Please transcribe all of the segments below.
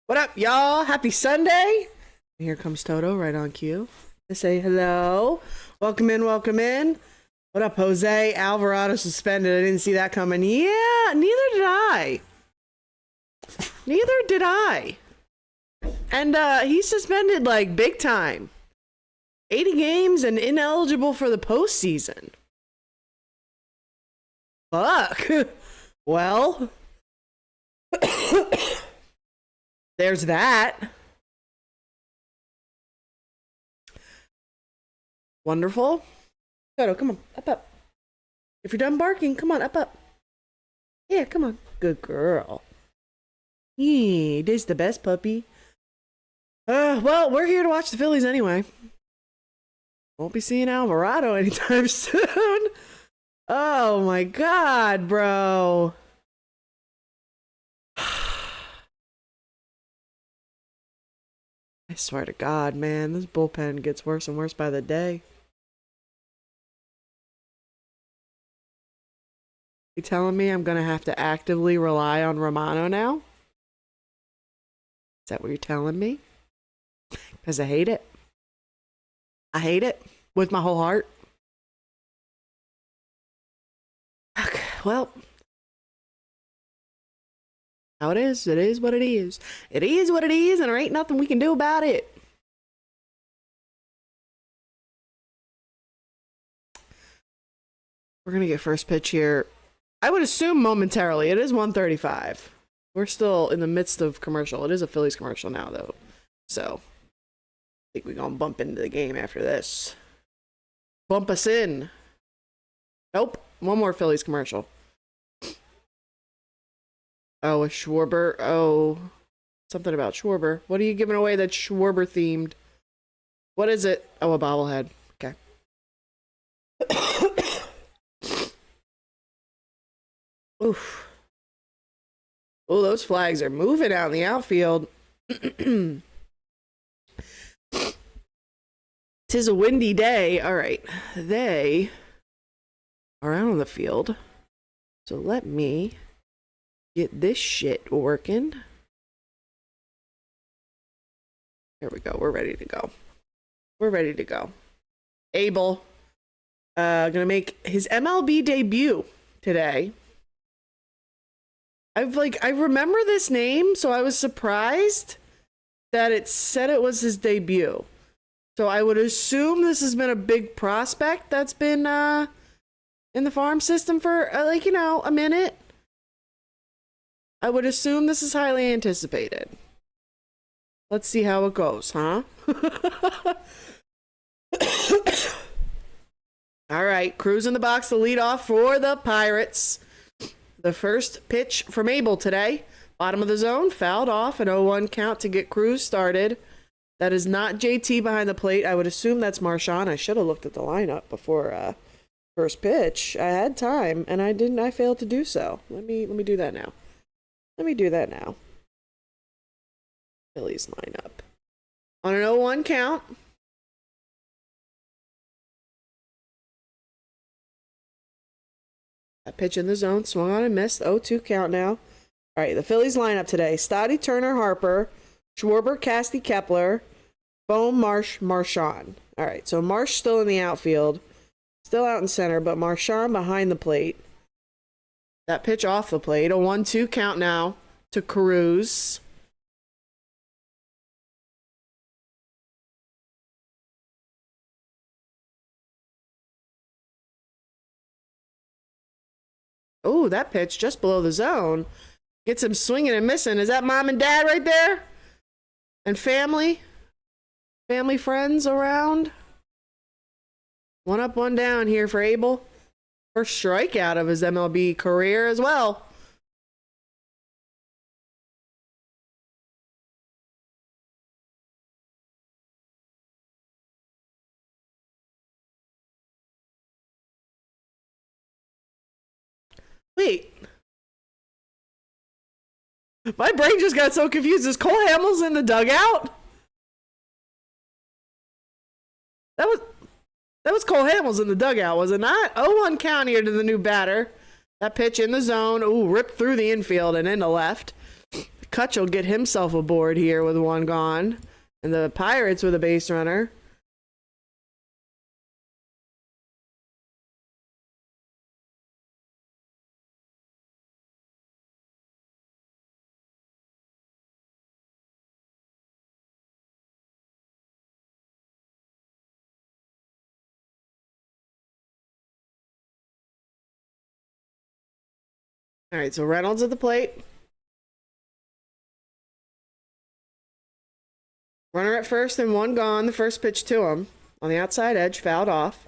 What up, y'all? Happy Sunday. Here comes Toto right on cue to say hello. Welcome in, welcome in. What up, Jose? Alvarado suspended. I didn't see that coming. Yeah, neither did I. Neither did I. And he's suspended like big time. 80 games and ineligible for the postseason. Fuck. Well, there's that. Wonderful. Toto, come on, up. If you're done barking, come on, up. Yeah, come on. Good girl. Yeah, this is the best puppy. Well, we're here to watch the Phillies anyway. Won't be seeing Alvarado anytime soon. Oh my god, bro. I swear to God, man, this bullpen gets worse and worse by the day. You telling me I'm gonna have to actively rely on Romano now? Is that what you're telling me? Because I hate it. I hate it with my whole heart. Okay, well, how it is what it is. It is what it is, and there ain't nothing we can do about it. We're gonna get first pitch here. I would assume momentarily. It is 1:35. We're still in the midst of commercial. It is a Phillies commercial now, though. So, I think we're gonna bump into the game after this. Bump us in. Nope. One more Phillies commercial. Oh, a Schwarber. Oh, something about Schwarber. What are you giving away that's Schwarber themed? What is it? Oh, a bobblehead. Okay. Oof. Oh, those flags are moving out in the outfield. Tis a windy day. All right. They are out on the field. So let me get this shit working. Here we go. We're ready to go. We're ready to go. Abel, gonna make his MLB debut today. I remember this name, so I was surprised that it said it was his debut. So I would assume this has been a big prospect that's been in the farm system for a minute. I would assume this is highly anticipated. Let's see how it goes, huh? All right, Cruz in the box to lead off for the Pirates. The first pitch from Abel today. Bottom of the zone, fouled off, an 0-1 count to get Cruz started. That is not JT behind the plate. I would assume that's Marchand. I should have looked at the lineup before first pitch. I had time, and I didn't. I failed to do so. Let me do that now. Phillies lineup. On an 0-1 count. That pitch in the zone, swung on and missed. 0-2 count now. All right, the Phillies lineup today. Stotty, Turner, Harper, Schwarber, Casty, Kepler, Bohm, Marsh, Marchand. All right, so Marsh still in the outfield. Still out in center, but Marchand behind the plate. That pitch off the plate. A 1-2 count now to Cruz. Oh, that pitch just below the zone. Gets him swinging and missing. Is that mom and dad right there? And family? Family friends around? One up, one down here for Abel. First strikeout of his MLB career as well. Wait. My brain just got so confused. Is Cole Hamels in the dugout? That was Cole Hamels in the dugout, was it not? 0-1 count here to the new batter. That pitch in the zone. Ooh, ripped through the infield and into left. McCutcheon will get himself aboard here with one gone. And the Pirates with a base runner. All right, so Reynolds at the plate. Runner at first and one gone. The first pitch to him on the outside edge, fouled off.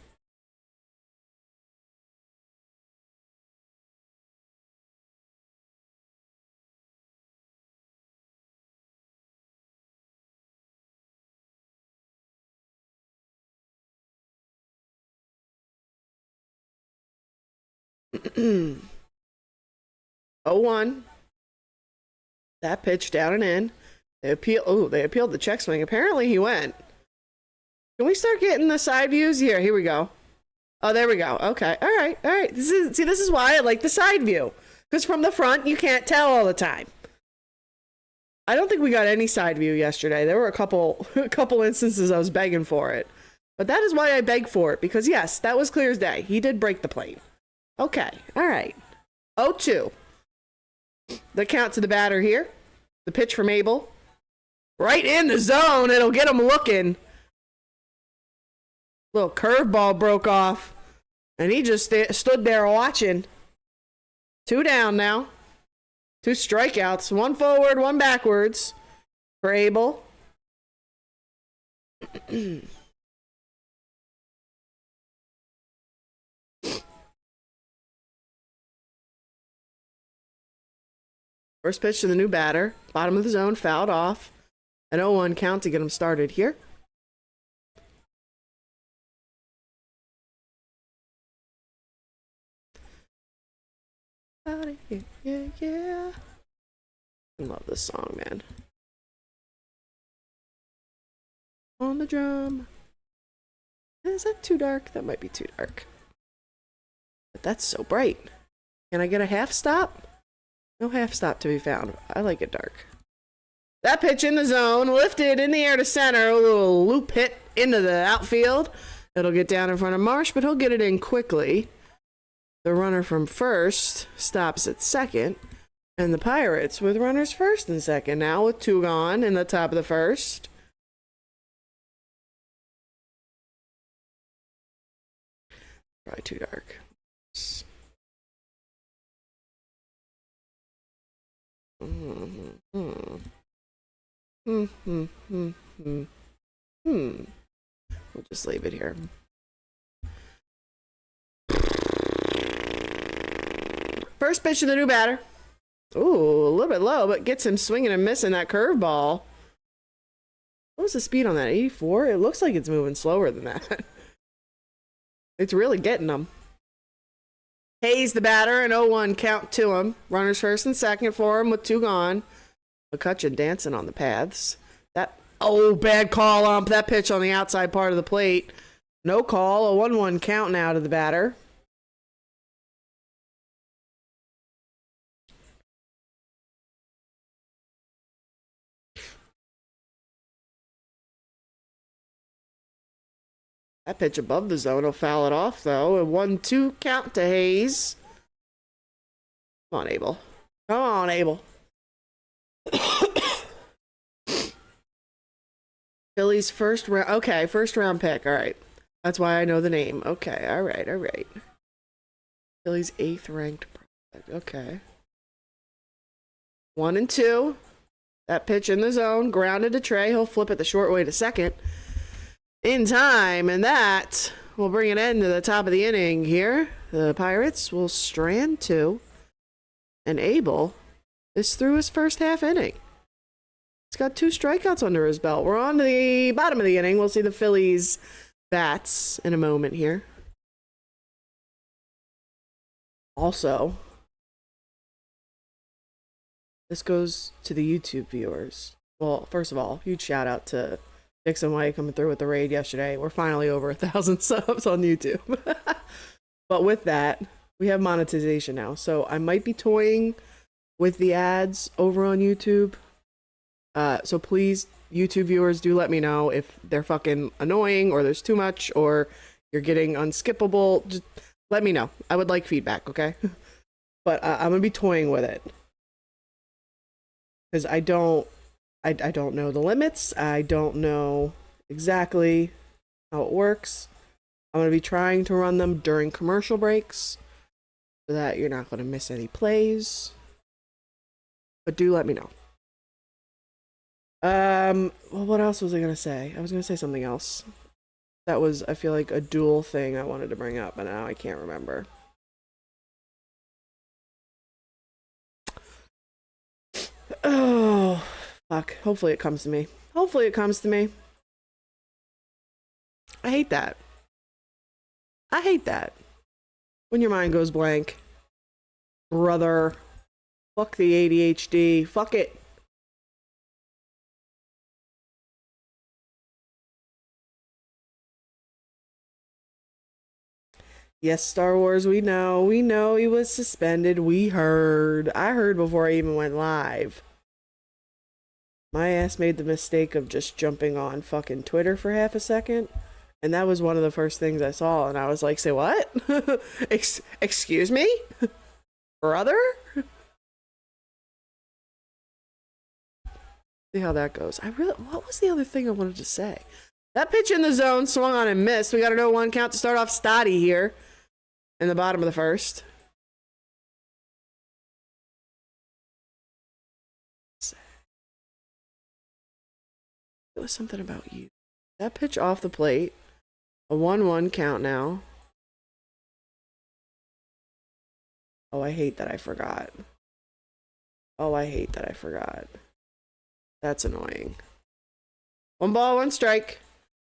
Oh, 1. That pitch down and in. They appealed the check swing. Apparently he went. Can we start getting the side views? Here we go. Oh, there we go. Okay. All right. This is why I like the side view. Because from the front, you can't tell all the time. I don't think we got any side view yesterday. There were a couple instances I was begging for it. But that is why I begged for it. Because, yes, that was clear as day. He did break the plate. Okay. All right. 0-2. The count to the batter here. The pitch from Abel. Right in the zone. It'll get him looking. Little curveball broke off. And he just stood there watching. 2 down now. 2 strikeouts. 1 forward, 1 backwards for Abel. First pitch to the new batter. Bottom of the zone, fouled off. An 0-1 count to get him started here. Yeah. I love this song, man. On the drum. Is that too dark? That might be too dark. But that's so bright. Can I get a half stop? No half stop to be found. I like it dark. That pitch in the zone, lifted in the air to center, a little loop hit into the outfield. It'll get down in front of Marsh, but he'll get it in quickly. The runner from first stops at second, and the Pirates with runners first and second now with 2 gone in the top of the first. Probably too dark. We'll just leave it here. First pitch to the new batter. Ooh, a little bit low, but gets him swinging and missing that curveball. What was the speed on that? 84? It looks like it's moving slower than that. It's really getting him. Hayes the batter, an 0-1 count to him. Runners first and second for him with 2 gone. McCutcheon dancing on the paths. Bad call ump. That pitch on the outside part of the plate. No call. A 1-1 count now to the batter. That pitch above the zone will foul it off, though. A 1-2 count to Hayes. Come on, Abel. Come on, Abel. Phillies first round. Okay, first round pick. All right. That's why I know the name. Okay, all right. Phillies 8th ranked prospect. Okay. 1 and 2. That pitch in the zone. Grounded to Trey. He'll flip it the short way to second. In time, and that will bring an end to the top of the inning here. The Pirates will strand 2, and Abel is through his first half inning. He's got 2 strikeouts under his belt. We're on to the bottom of the inning. We'll see the Phillies bats in a moment here. Also, this goes to the YouTube viewers. Well, first of all, huge shout out to Dixon White coming through with the raid yesterday. We're finally over 1,000 subs on YouTube. But with that, we have monetization now. So I might be toying with the ads over on YouTube. So please, YouTube viewers, do let me know if they're fucking annoying or there's too much or you're getting unskippable. Just let me know. I would like feedback, okay? But I'm gonna be toying with it because I don't know the limits. I don't know exactly how it works. I'm gonna be trying to run them during commercial breaks so that you're not gonna miss any plays. But do let me know. Well, what else was I gonna say? I was gonna say something else. That was, I feel like, a dual thing I wanted to bring up, but now I can't remember. Oh, fuck. Hopefully it comes to me. Hopefully it comes to me. I hate that. I hate that. When your mind goes blank. Brother. Fuck the ADHD. Fuck it. Yes, Star Wars, we know. We know he was suspended. We heard. I heard before I even went live. My ass made the mistake of just jumping on fucking Twitter for half a second. And that was one of the first things I saw. And I was like, say what? Excuse me? Brother? See how that goes. What was the other thing I wanted to say? That pitch in the zone swung on and missed. We got to know 1 count to start off Stoddy here in the bottom of the first. It was something about you. That pitch off the plate. A 1-1 count now. Oh, I hate that I forgot. Oh, I hate that I forgot. That's annoying. 1 ball, 1 strike.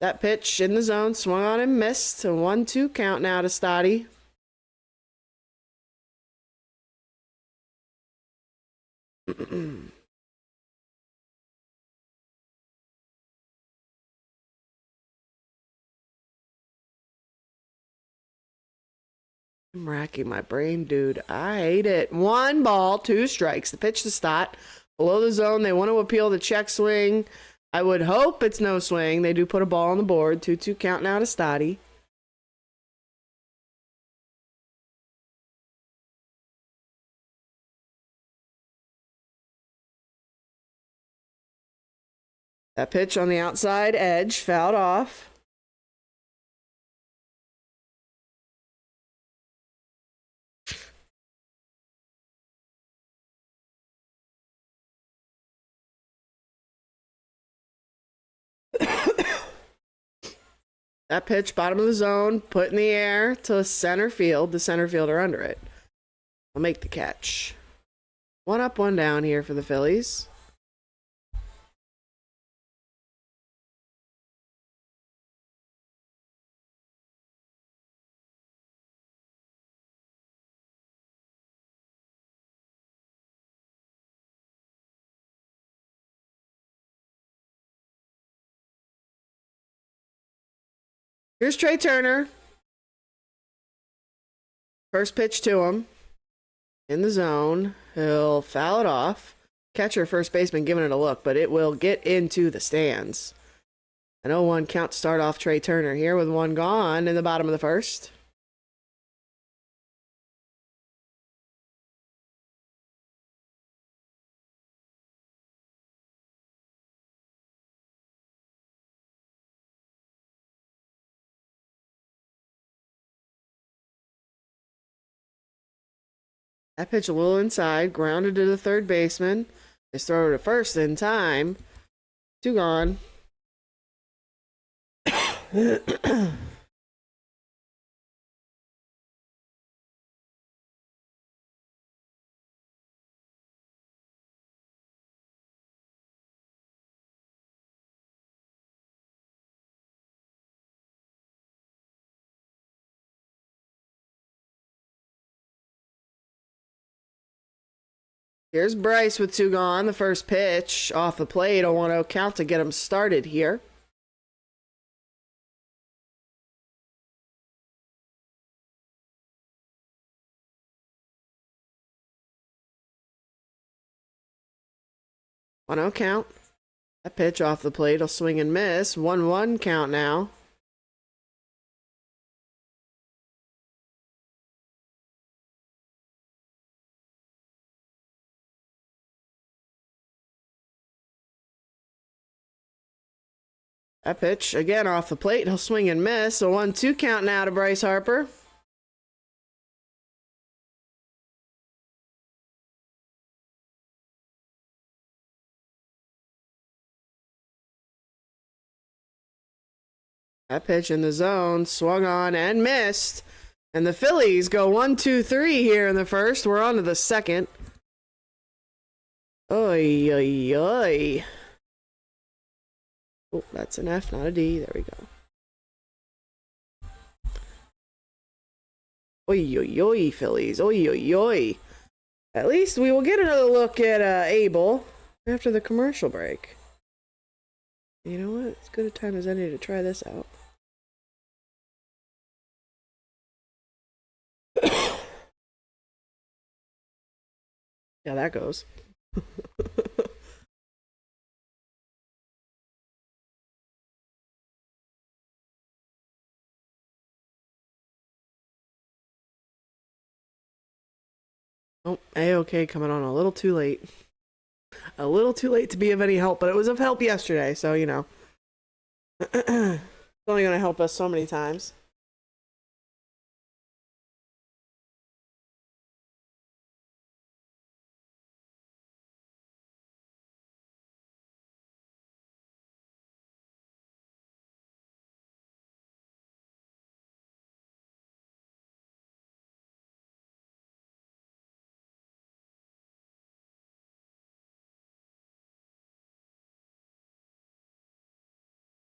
That pitch in the zone swung on and missed. A 1-2 count now to Stoddy. I'm racking my brain, dude. I hate it. 1 ball, 2 strikes. The pitch to Stott. Below the zone, they want to appeal the check swing. I would hope it's no swing. They do put a ball on the board. 2-2 count now to Stoddy. That pitch on the outside edge, fouled off. That pitch, bottom of the zone, put in the air to center field. The center fielder under it. I'll make the catch. 1 up, 1 down here for the Phillies. Here's Trey Turner. First pitch to him. In the zone. He'll foul it off. Catcher, first baseman giving it a look, but it will get into the stands. An 0-1 count to start off Trey Turner here with 1 gone in the bottom of the first. That pitch a little inside, grounded to the third baseman. They throw it to first in time. 2 gone. Here's Bryce with 2 gone. The first pitch off the plate. A 1-0 count to get him started here. 1-0 count. That pitch off the plate will swing and miss. 1-1 count now. That pitch again off the plate. He'll swing and miss. A 1-2 count now to Bryce Harper. That pitch in the zone, swung on and missed. And the Phillies go 1-2-3 here in the first. We're on to the second. Oy, oy, oy. Oh, that's an F, not a D. There we go. Oy, oy, oy, Phillies. Oy, oy, oy. At least we will get another look at Abel after the commercial break. You know what? It's good a time as any to try this out. Yeah, that goes. Oh, A-OK coming on a little too late. A little too late to be of any help, but it was of help yesterday, so you know. It's only going to help us so many times.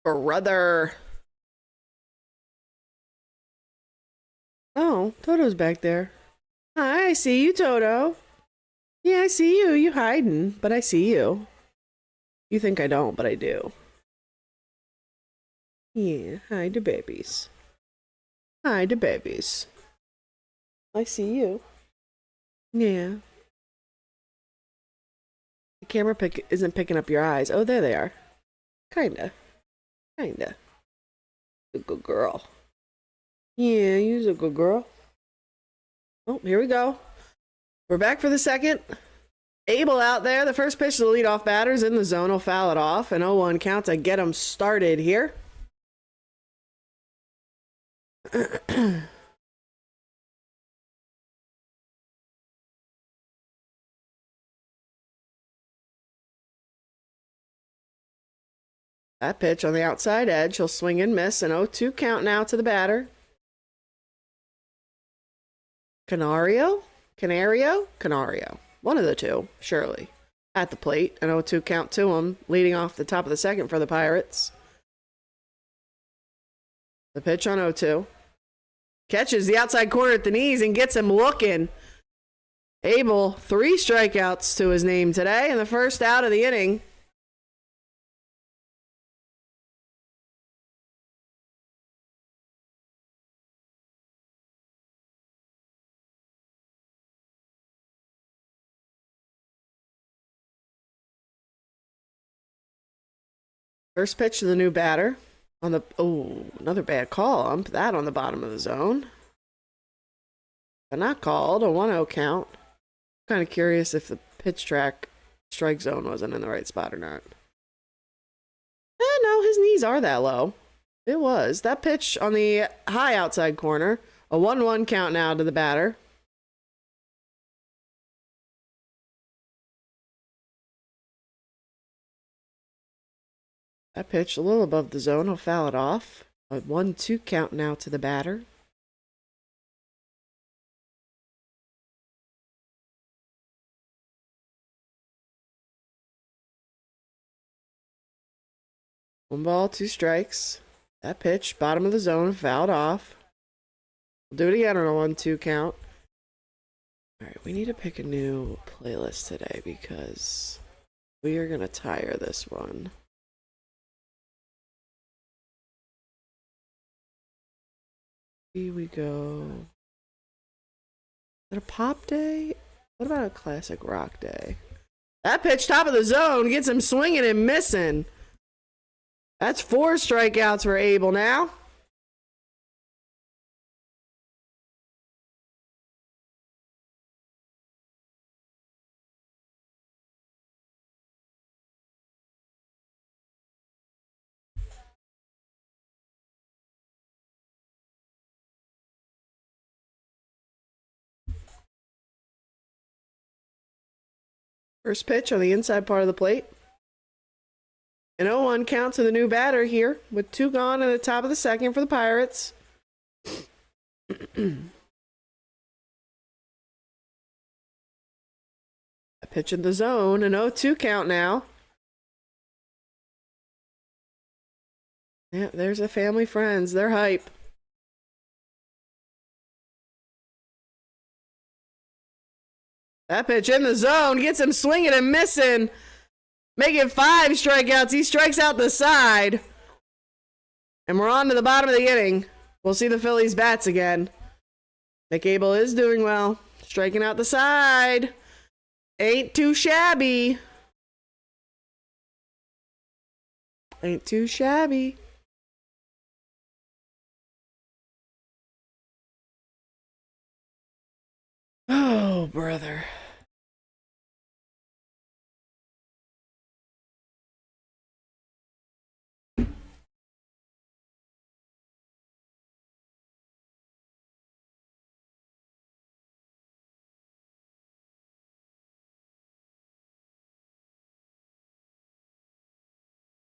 Brother. Oh, Toto's back there. Hi, I see you, Toto. Yeah, I see you. You hiding, but I see you. You think I don't, but I do. Yeah, hi to babies. Hi to babies. I see you. Yeah. The camera isn't picking up your eyes. Oh, there they are. Kinda. Kinda. A good girl. Yeah, you're a good girl. Oh, here we go. We're back for the second. Abel out there. The first pitch to the leadoff batter's in the zone. Will foul it off. An 0-1 count to get him started here. That pitch on the outside edge. He'll swing and miss. An 0-2 count now to the batter. Canario? One of the two, surely. At the plate. An 0-2 count to him. Leading off the top of the second for the Pirates. The pitch on 0-2. Catches the outside corner at the knees and gets him looking. Abel, 3 strikeouts to his name today in the first out of the inning. First pitch to the new batter. On the another bad call. Ump that on the bottom of the zone. But not called. A 1-0 count. Kind of curious if the pitch track strike zone wasn't in the right spot or not. No, his knees are that low. It was. That pitch on the high outside corner. A 1-1 count now to the batter. That pitch a little above the zone. He'll foul it off. A 1-2 count now to the batter. One ball, 2 strikes. That pitch, bottom of the zone, fouled off. We'll do it again on a 1-2 count. Alright, we need to pick a new playlist today because we are going to tire this one. Here we go. Is it a pop day? What about a classic rock day? That pitch, top of the zone, gets him swinging and missing. That's 4 strikeouts for Abel now. First pitch on the inside part of the plate. An 0-1 count to the new batter here with 2 gone in the top of the second for the Pirates. A pitch in the zone, an 0-2 count now. Yeah, there's the family friends. They're hype. That pitch in the zone gets him swinging and missing. Making 5 strikeouts. He strikes out the side. And we're on to the bottom of the inning. We'll see the Phillies bats again. Nick Abel is doing well. Striking out the side. Ain't too shabby. Ain't too shabby. Oh, brother.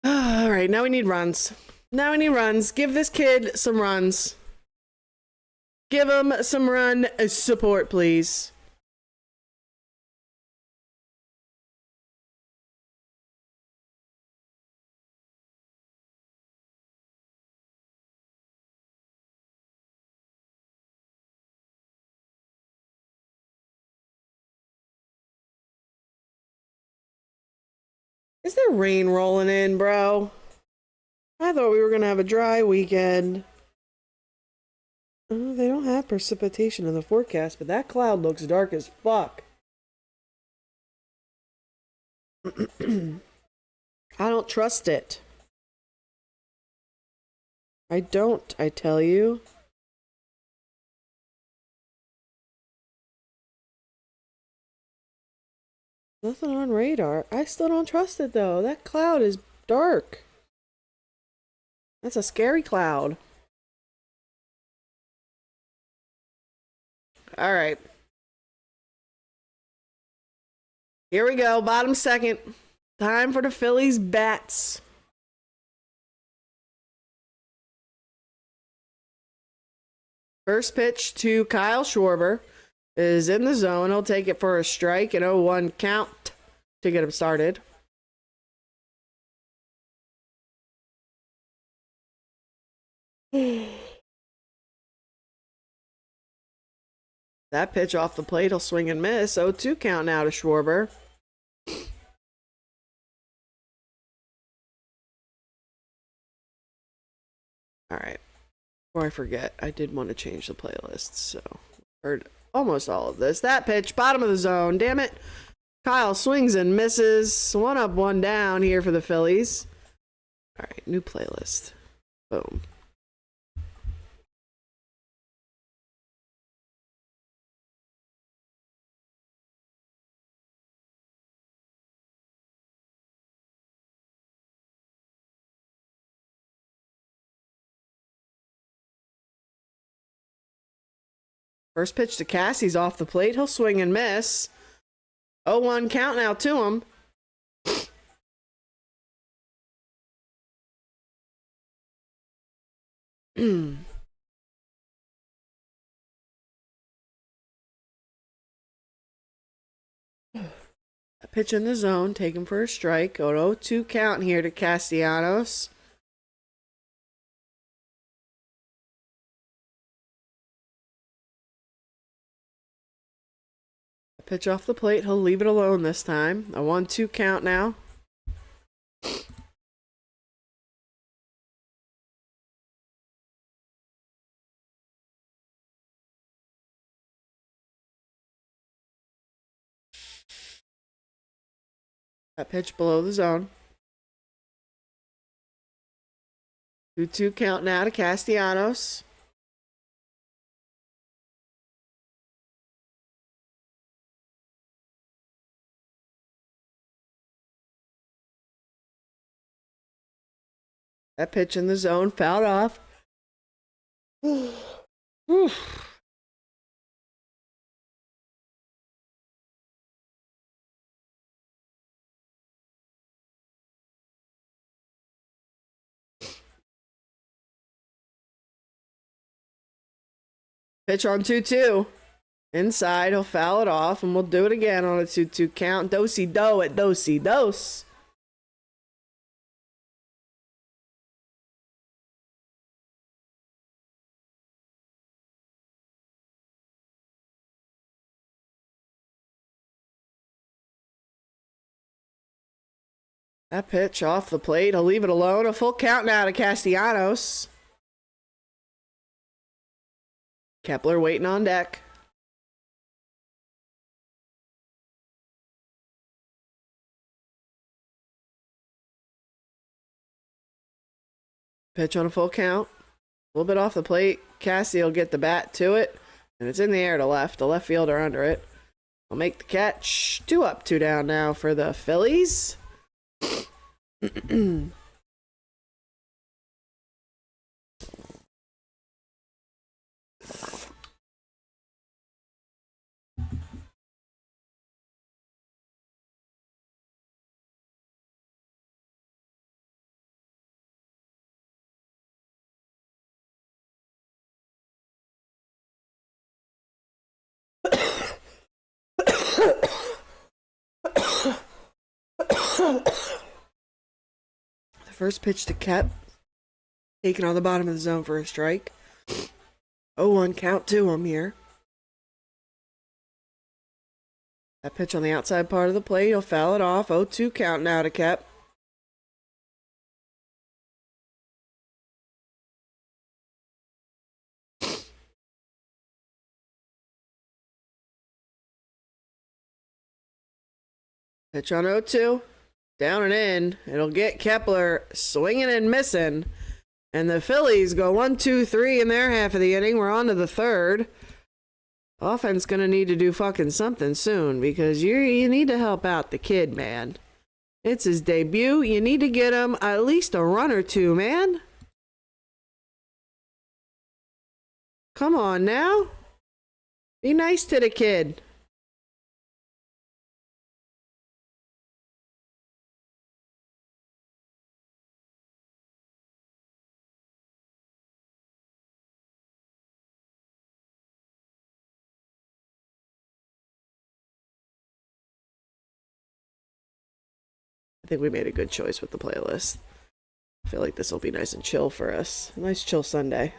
All right, now we need runs. Now we need runs. Give this kid some runs. Give him some run support, please. Is there rain rolling in, bro? I thought we were going to have a dry weekend. They don't have precipitation in the forecast, but that cloud looks dark as fuck. I don't trust it. I don't, I tell you. Nothing on radar. I still don't trust it, though. That cloud is dark. That's a scary cloud. All right. Here we go. Bottom second. Time for the Phillies bats. First pitch to Kyle Schwarber is in the zone. He'll take it for a strike, an 0-1 count to get him started. That pitch off the plate, he'll swing and miss. 0-2 count now to Schwarber. All right. Before I forget, I did want to change the playlist, so heard almost all of this. That pitch, bottom of the zone. Damn it. Kyle swings and misses. 1 up, 1 down here for the Phillies. All right, new playlist. Boom. First pitch to Cassie's off the plate. He'll swing and miss. 0-1 count now to him. A pitch in the zone. Take him for a strike. 0-2 count here to Castellanos. Pitch off the plate. He'll leave it alone this time. A 1-2 count now. That pitch below the zone. 2-2 count now to Castellanos. That pitch in the zone, fouled off. Pitch on 2-2. Inside, he'll foul it off, and we'll do it again on a 2-2 count. Do-si-do at do-si-dos. That pitch off the plate. I'll leave it alone. A full count now to Castellanos. Kepler waiting on deck. Pitch on a full count. A little bit off the plate. Cassie will get the bat to it. And it's in the air to left. The left fielder under it. I'll make the catch. 2 up, 2 down now for the Phillies. The first pitch to Kep, taken on the bottom of the zone for a strike. 0-1 count to him here. That pitch on the outside part of the plate, he'll foul it off. 0-2 count now to Kep. Pitch on 0-2. Down and in. It'll get Kepler swinging and missing. And the Phillies go 1-2-3 in their half of the inning. We're on to the third. Offense gonna need to do fucking something soon because you need to help out the kid, man. It's his debut. You need to get him at least a run or two, man. Come on now. Be nice to the kid. I think we made a good choice with the playlist. I feel like this will be nice and chill for us. A nice chill Sunday.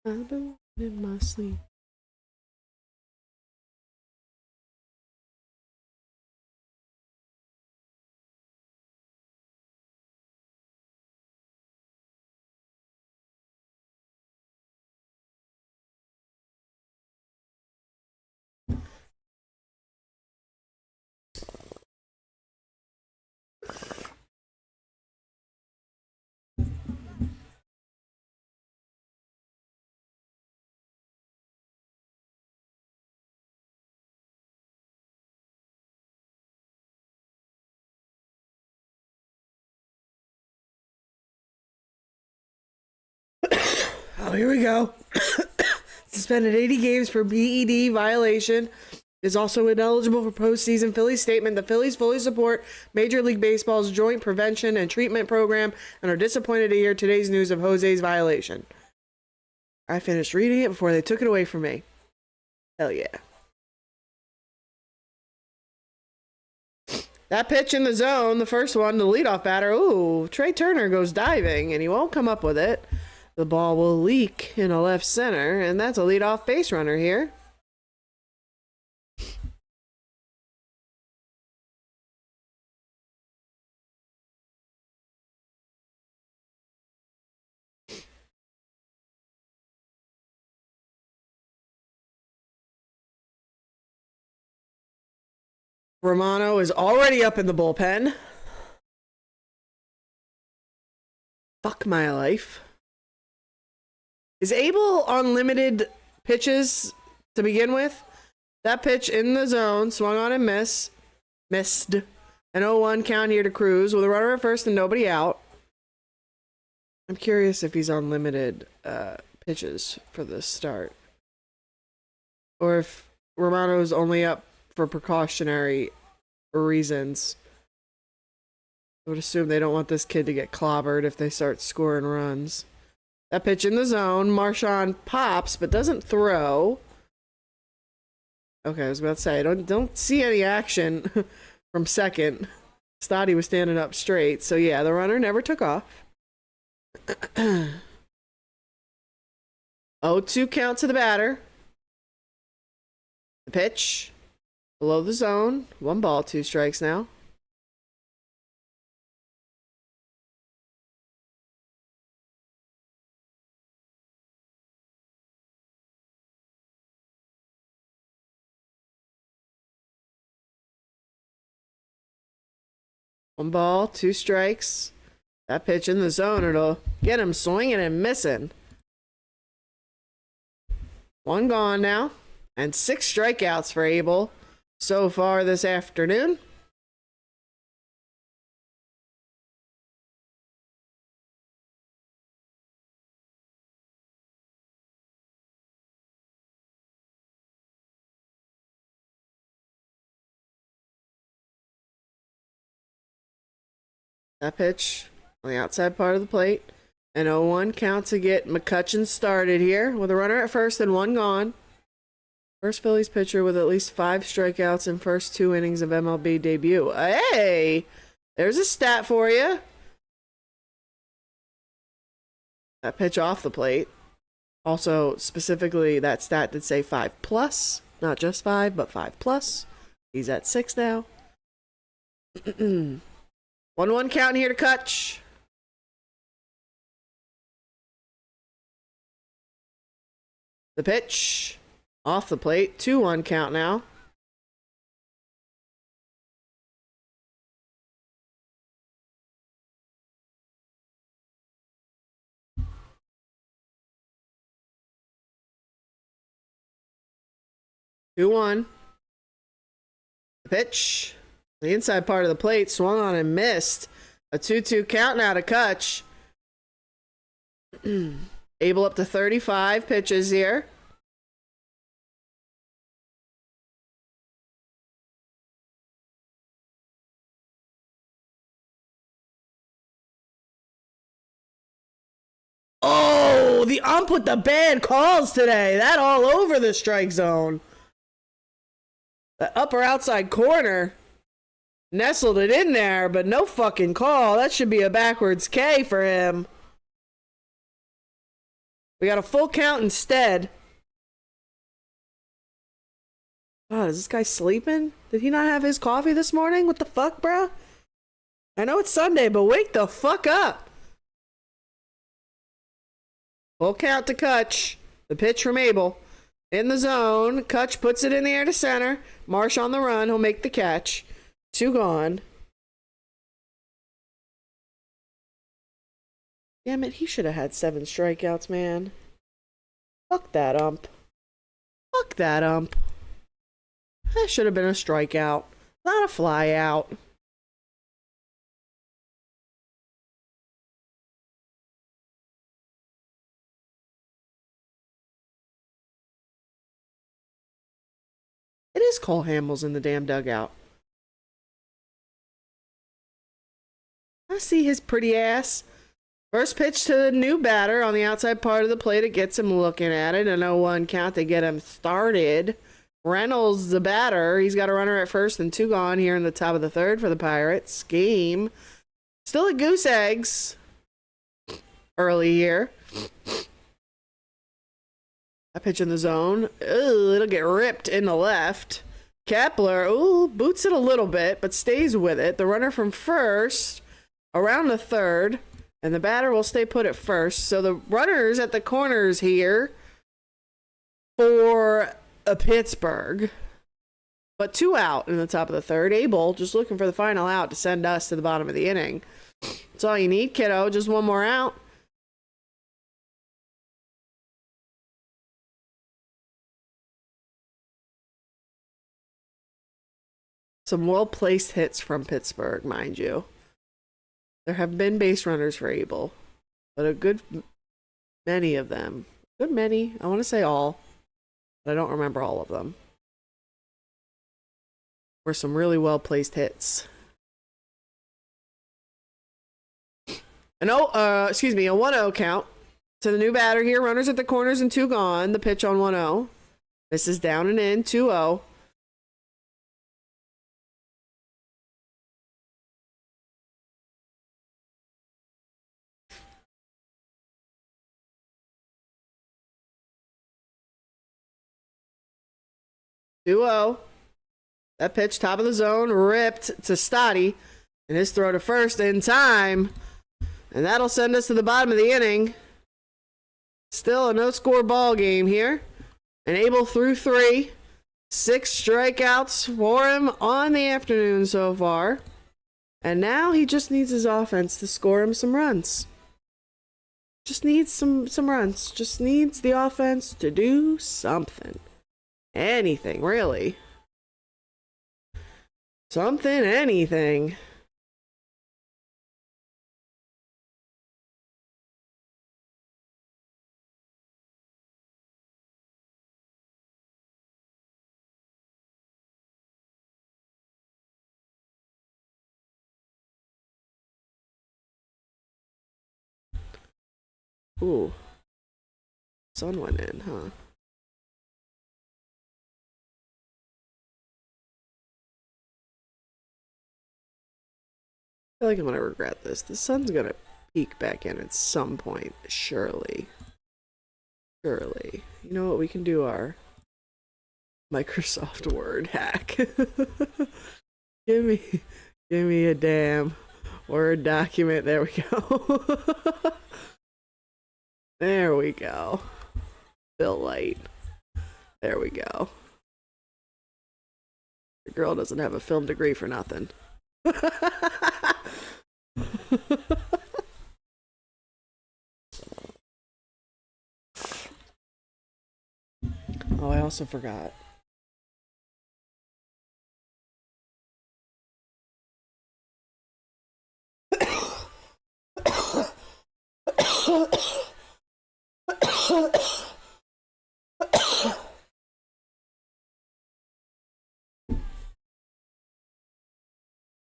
I've been in my sleep. Oh, here we go. Suspended 80 games for BED violation. Is also ineligible for postseason. Phillies statement: the Phillies fully support Major League Baseball's joint prevention and treatment program and are disappointed to hear today's news of Jose's violation. I finished reading it before they took it away from me. Hell yeah. That pitch in the zone, the first one, the leadoff batter. Ooh, Trey Turner goes diving and he won't come up with it. The ball will leak in a left center, and that's a leadoff base runner here. Romano is already up in the bullpen. Fuck my life. Is Abel on limited pitches to begin with? That pitch in the zone, swung on and missed. An 0-1 count here to Cruz with a runner at first and nobody out. I'm curious if he's on limited pitches for this start. Or if Romano's only up for precautionary reasons. I would assume they don't want this kid to get clobbered if they start scoring runs. That pitch in the zone. Marchand pops, but doesn't throw. Okay, I was about to say, I don't see any action from second. Thought he was standing up straight. So yeah, the runner never took off. 0-2 count to the batter. The pitch. Below the zone. 1 ball, 2 strikes now. One ball, 2 strikes. That pitch in the zone, it'll get him swinging and missing. 1 gone now. And 6 strikeouts for Abel so far this afternoon. That pitch on the outside part of the plate. An 0-1 count to get McCutcheon started here with a runner at first and 1 gone. First Phillies pitcher with at least 5 strikeouts in first 2 innings of MLB debut. Hey, there's a stat for you. That pitch off the plate. Also, specifically, that stat did say 5+, not just 5, but 5+. He's at 6 now. 1-1 count here to Kutch. The pitch off the plate. 2-1 count now. The pitch. The inside part of the plate, swung on and missed. A 2-2 count now to Kutch. Able up to 35 pitches here. Oh, the ump with the bad calls today. That all over the strike zone. The upper outside corner. Nestled it in there, but no fucking call. That should be a backwards K for him. We got a full count instead. God, is this guy sleeping? Did he not have his coffee this morning? What the fuck, bro? I know it's Sunday, but wake the fuck up. Full count to Kutch. The pitch from Abel. In the zone. Kutch puts it in the air to center. Marsh on the run. He'll make the catch. 2 gone. Damn it, he should have had 7 strikeouts, man. Fuck that ump. Fuck that ump. That should have been a strikeout, not a fly out. It is Cole Hamels in the damn dugout. I see his pretty ass. First pitch to the new batter on the outside part of the plate. It gets him looking at it. A 0-1 count to get him started. Reynolds, the batter. He's got a runner at first and 2 gone here in the top of the 3rd for the Pirates. Game. Still at goose eggs. Early here. That pitch in the zone. Ooh, it'll get ripped in the left. Kepler, ooh, boots it a little bit, but stays with it. The runner from first, around the 3rd, and the batter will stay put at first. So the runners at the corners here for Pittsburgh but 2 out in the top of the third. Abel just looking for the final out to send us to the bottom of the inning. That's all you need, kiddo. Just one more out. Some well-placed hits from Pittsburgh, mind you. There have been base runners for Abel, but a good many of them. Good many. I want to say all, but I don't remember all of them. Were some really well-placed hits. A 1-0 count to the new batter here. Runners at the corners and 2 gone. The pitch on 1-0. This is down and in, 2-0. That pitch, top of the zone, ripped to Stotty. And his throw to first in time. And that'll send us to the bottom of the inning. Still a no-score ball game here. And Abel threw 3. 6 strikeouts for him on the afternoon so far. And now he just needs his offense to score him some runs. Just needs some runs. Just needs the offense to do something. Anything, really. Something, anything. Ooh. Sun went in, huh? I feel like I'm gonna regret this. The sun's gonna peek back in at some point, surely. Surely. You know what? We can do our Microsoft Word hack. give me a damn Word document. There we go. There we go. Bill Light. There we go. The girl doesn't have a film degree for nothing. Oh, I also forgot.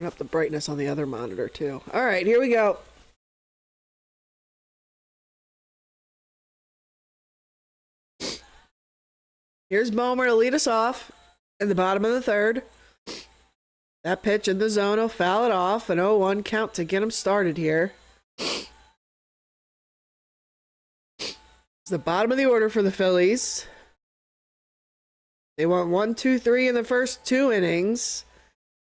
Turn up the brightness on the other monitor too. All right, here we go. Here's Bomer to lead us off in the bottom of the third. That pitch in the zone will foul it off. An 0-1 count to get him started here. It's the bottom of the order for the Phillies. They went 1, 2, 3 in the first 2 innings.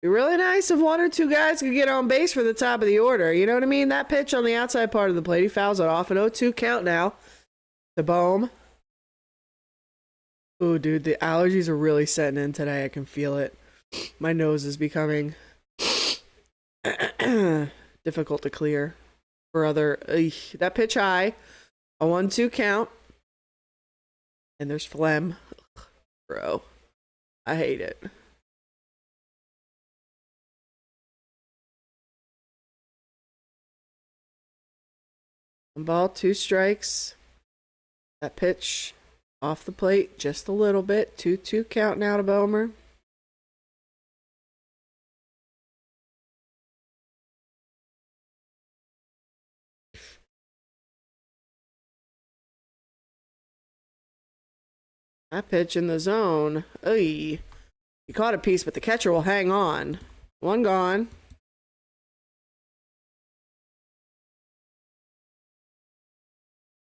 It'd be really nice if 1 or 2 guys could get on base for the top of the order. You know what I mean? That pitch on the outside part of the plate, he fouls it off. An 0-2 count now to Bohm. Ooh, dude, the allergies are really setting in today. I can feel it. My nose is becoming difficult to clear. That pitch high. A 1-2 count. And there's phlegm. Ugh, bro. I hate it. One ball, 2 strikes. That pitch off the plate just a little bit. 2-2 count now to Bomer. That pitch in the zone. He caught a piece, but the catcher will hang on. 1 gone.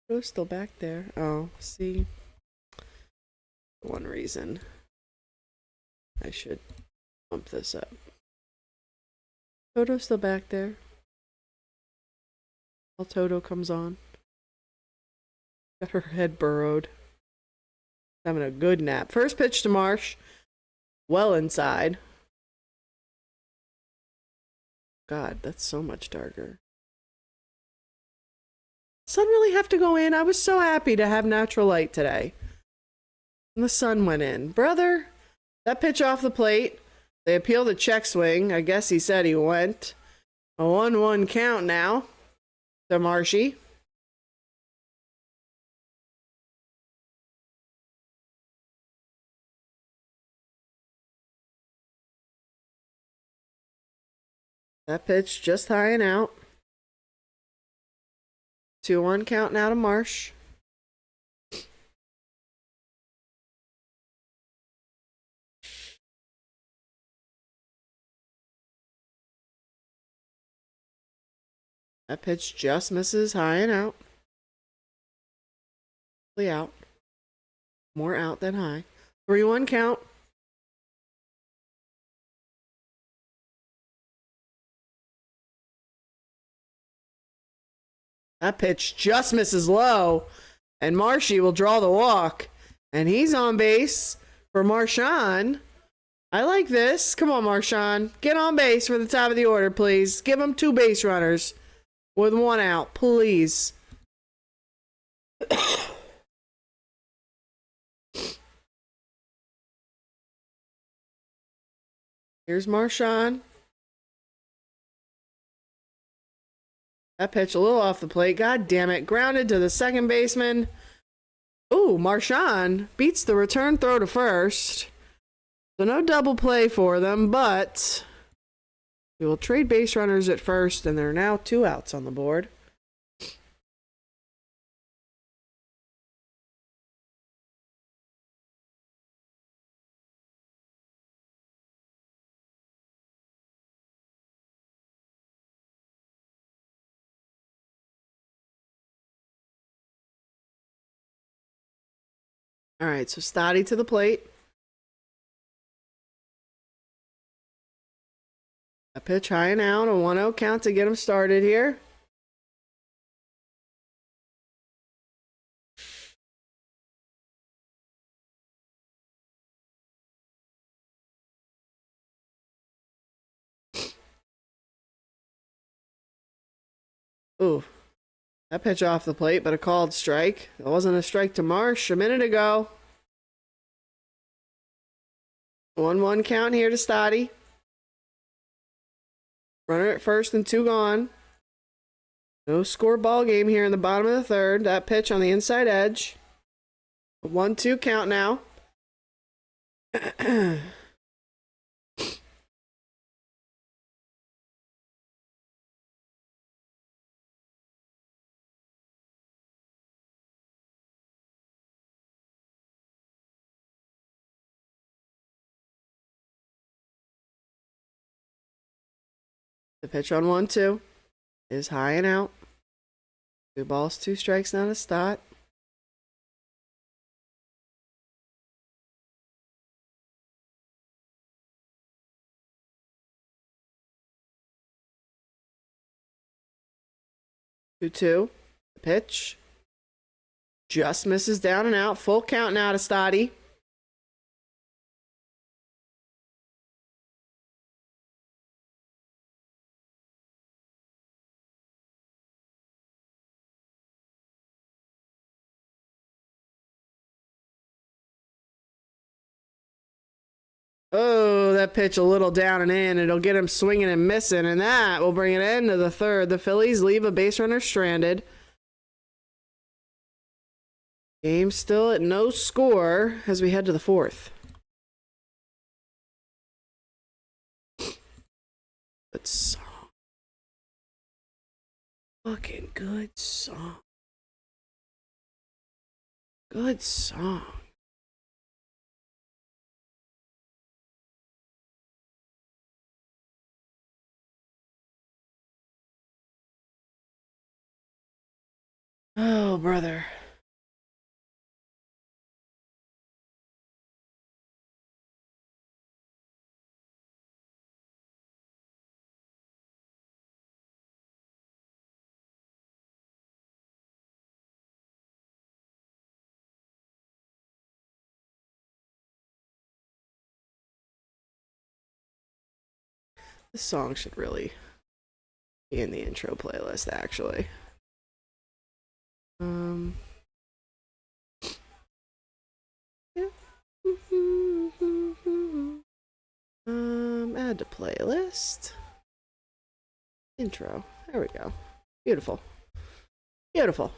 Toto's still back there. Oh, see. One reason I should bump this up. Toto's still back there. While Toto comes on. Got her head burrowed. Having a good nap. First pitch to Marsh. well inside. God, that's so much darker. Sun really have to go in? I was so happy to have natural light today. And the sun went in. Brother, that pitch off the plate. They appeal the check swing. I guess he said he went. A 1-1 count now to Marshy. That pitch just high and out. 2-1 count now to Marsh. That pitch just misses high and out. Out. More out than high. 3-1 count. That pitch just misses low. And Marshy will draw the walk. And he's on base for Marchand. I like this. Come on, Marchand. Get on base for the top of the order, please. Give him 2 base runners with 1 out, please. Here's Marchand. That pitch a little off the plate. God damn it. Grounded to the second baseman. Ooh, Marchand beats the return throw to first. So no double play for them, but we will trade base runners at first, and there are now 2 outs on the board. All right, so Stoddy to the plate. A pitch high and out, a 1-0 count to get him started here. Ooh, that pitch off the plate, but a called strike. That wasn't a strike to Marsh a minute ago. 1-1 count here to Stoddy. Runner at first and 2 gone. No score ball game here in the bottom of the third. That pitch on the inside edge. 1-2 count now. The pitch on 1-2 is high and out. 2 balls, 2 strikes now to Stott. Two. The pitch just misses down and out. Full count now to Stoddy. Oh, that pitch a little down and in. It'll get him swinging and missing, and that will bring it into the third. The Phillies leave a base runner stranded. Game still at no score as we head to the 4th. Good song. Fucking good song. Good song. Oh, brother. This song should really be in the intro playlist, actually. Add to playlist. Intro. There we go. Beautiful. Beautiful.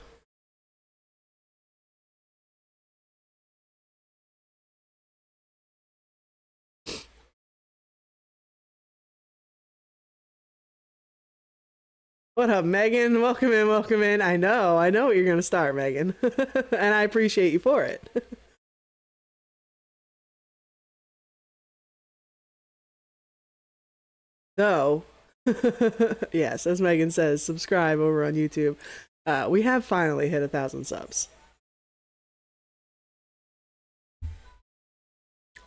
What up, Megan? Welcome in, welcome in. I know what you're gonna start, Megan. And I appreciate you for it. So, yes, as Megan says, subscribe over on YouTube. We have finally hit 1,000 subs.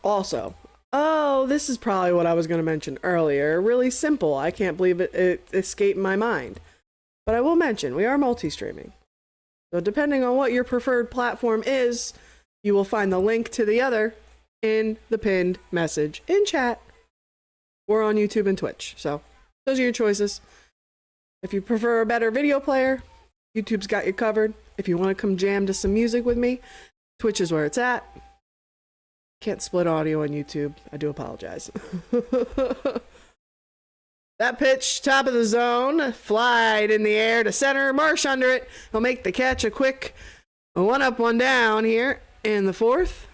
Also, oh, this is probably what I was going to mention earlier. Really simple. I can't believe it escaped my mind. But I will mention, we are multi-streaming. So depending on what your preferred platform is, you will find the link to the other in the pinned message in chat. We're on YouTube and Twitch. So those are your choices. If you prefer a better video player, YouTube's got you covered. If you want to come jam to some music with me, Twitch is where it's at. Can't split audio on YouTube. I do apologize. That pitch, top of the zone, flied in the air to center. Marsh under it. He'll make the catch. A quick 1 up, 1 down here in the 4th.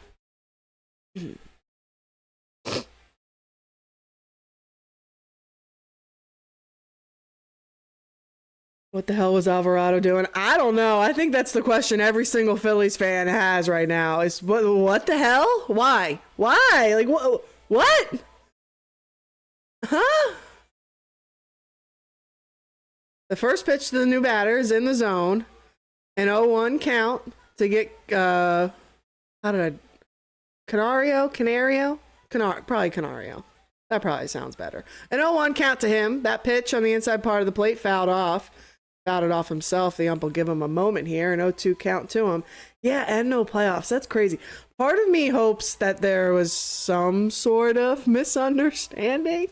What the hell was Alvarado doing? I don't know. I think that's the question every single Phillies fan has right now. Is what the hell? Why? Why? Like what? Huh? The first pitch to the new batter is in the zone. An 0-1 count to get how did I Canario? Probably Canario. That probably sounds better. An 0-1 count to him. That pitch on the inside part of the plate fouled off. Fouled it off himself. The ump will give him a moment here. An 0-2 count to him. Yeah, and no playoffs. That's crazy. Part of me hopes that there was some sort of misunderstanding.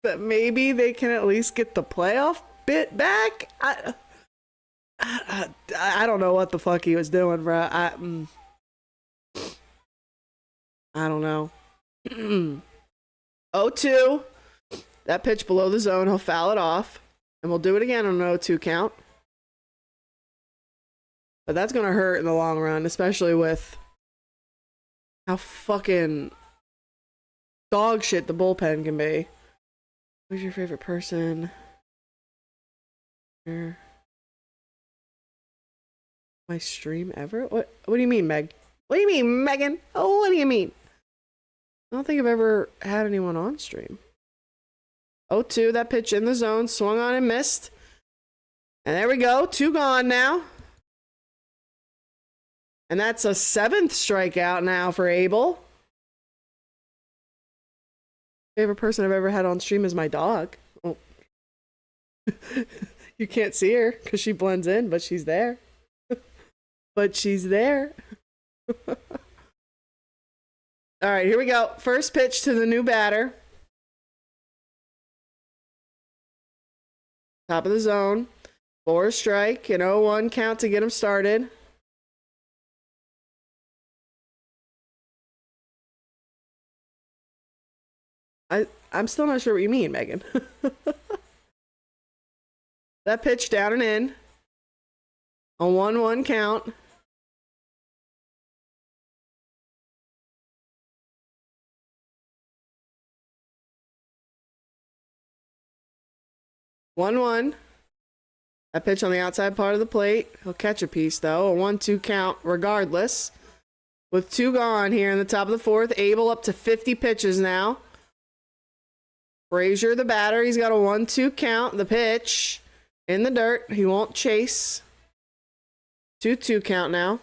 That maybe they can at least get the playoff bit back. I don't know what the fuck he was doing, bro. I don't know. 0-2. That pitch below the zone. He'll foul it off. And we'll do it again on an 0-2 count. But that's going to hurt in the long run, especially with how fucking dog shit the bullpen can be. Who's your favorite person? My stream ever? What do you mean, Meg? What do you mean, Megan? Oh, what do you mean? I don't think I've ever had anyone on stream. 0-2, that pitch in the zone, swung on and missed. And there we go, 2 gone now. And that's a 7th strikeout now for Abel. Favorite person I've ever had on stream is my dog. Oh. You can't see her because she blends in, but she's there. But she's there. All right, here we go. First pitch to the new batter. Top of the zone. 4 strike. An 0-1 count to get him started. I'm still not sure what you mean, Megan. That pitch down and in. A 1-1 count. One. That pitch on the outside part of the plate. He'll catch a piece, though. A 1-2 count regardless. With 2 gone here in the top of the 4th. Abel up to 50 pitches now. Frazier, the batter. He's got a 1-2 count. The pitch in the dirt. He won't chase. 2-2 count now.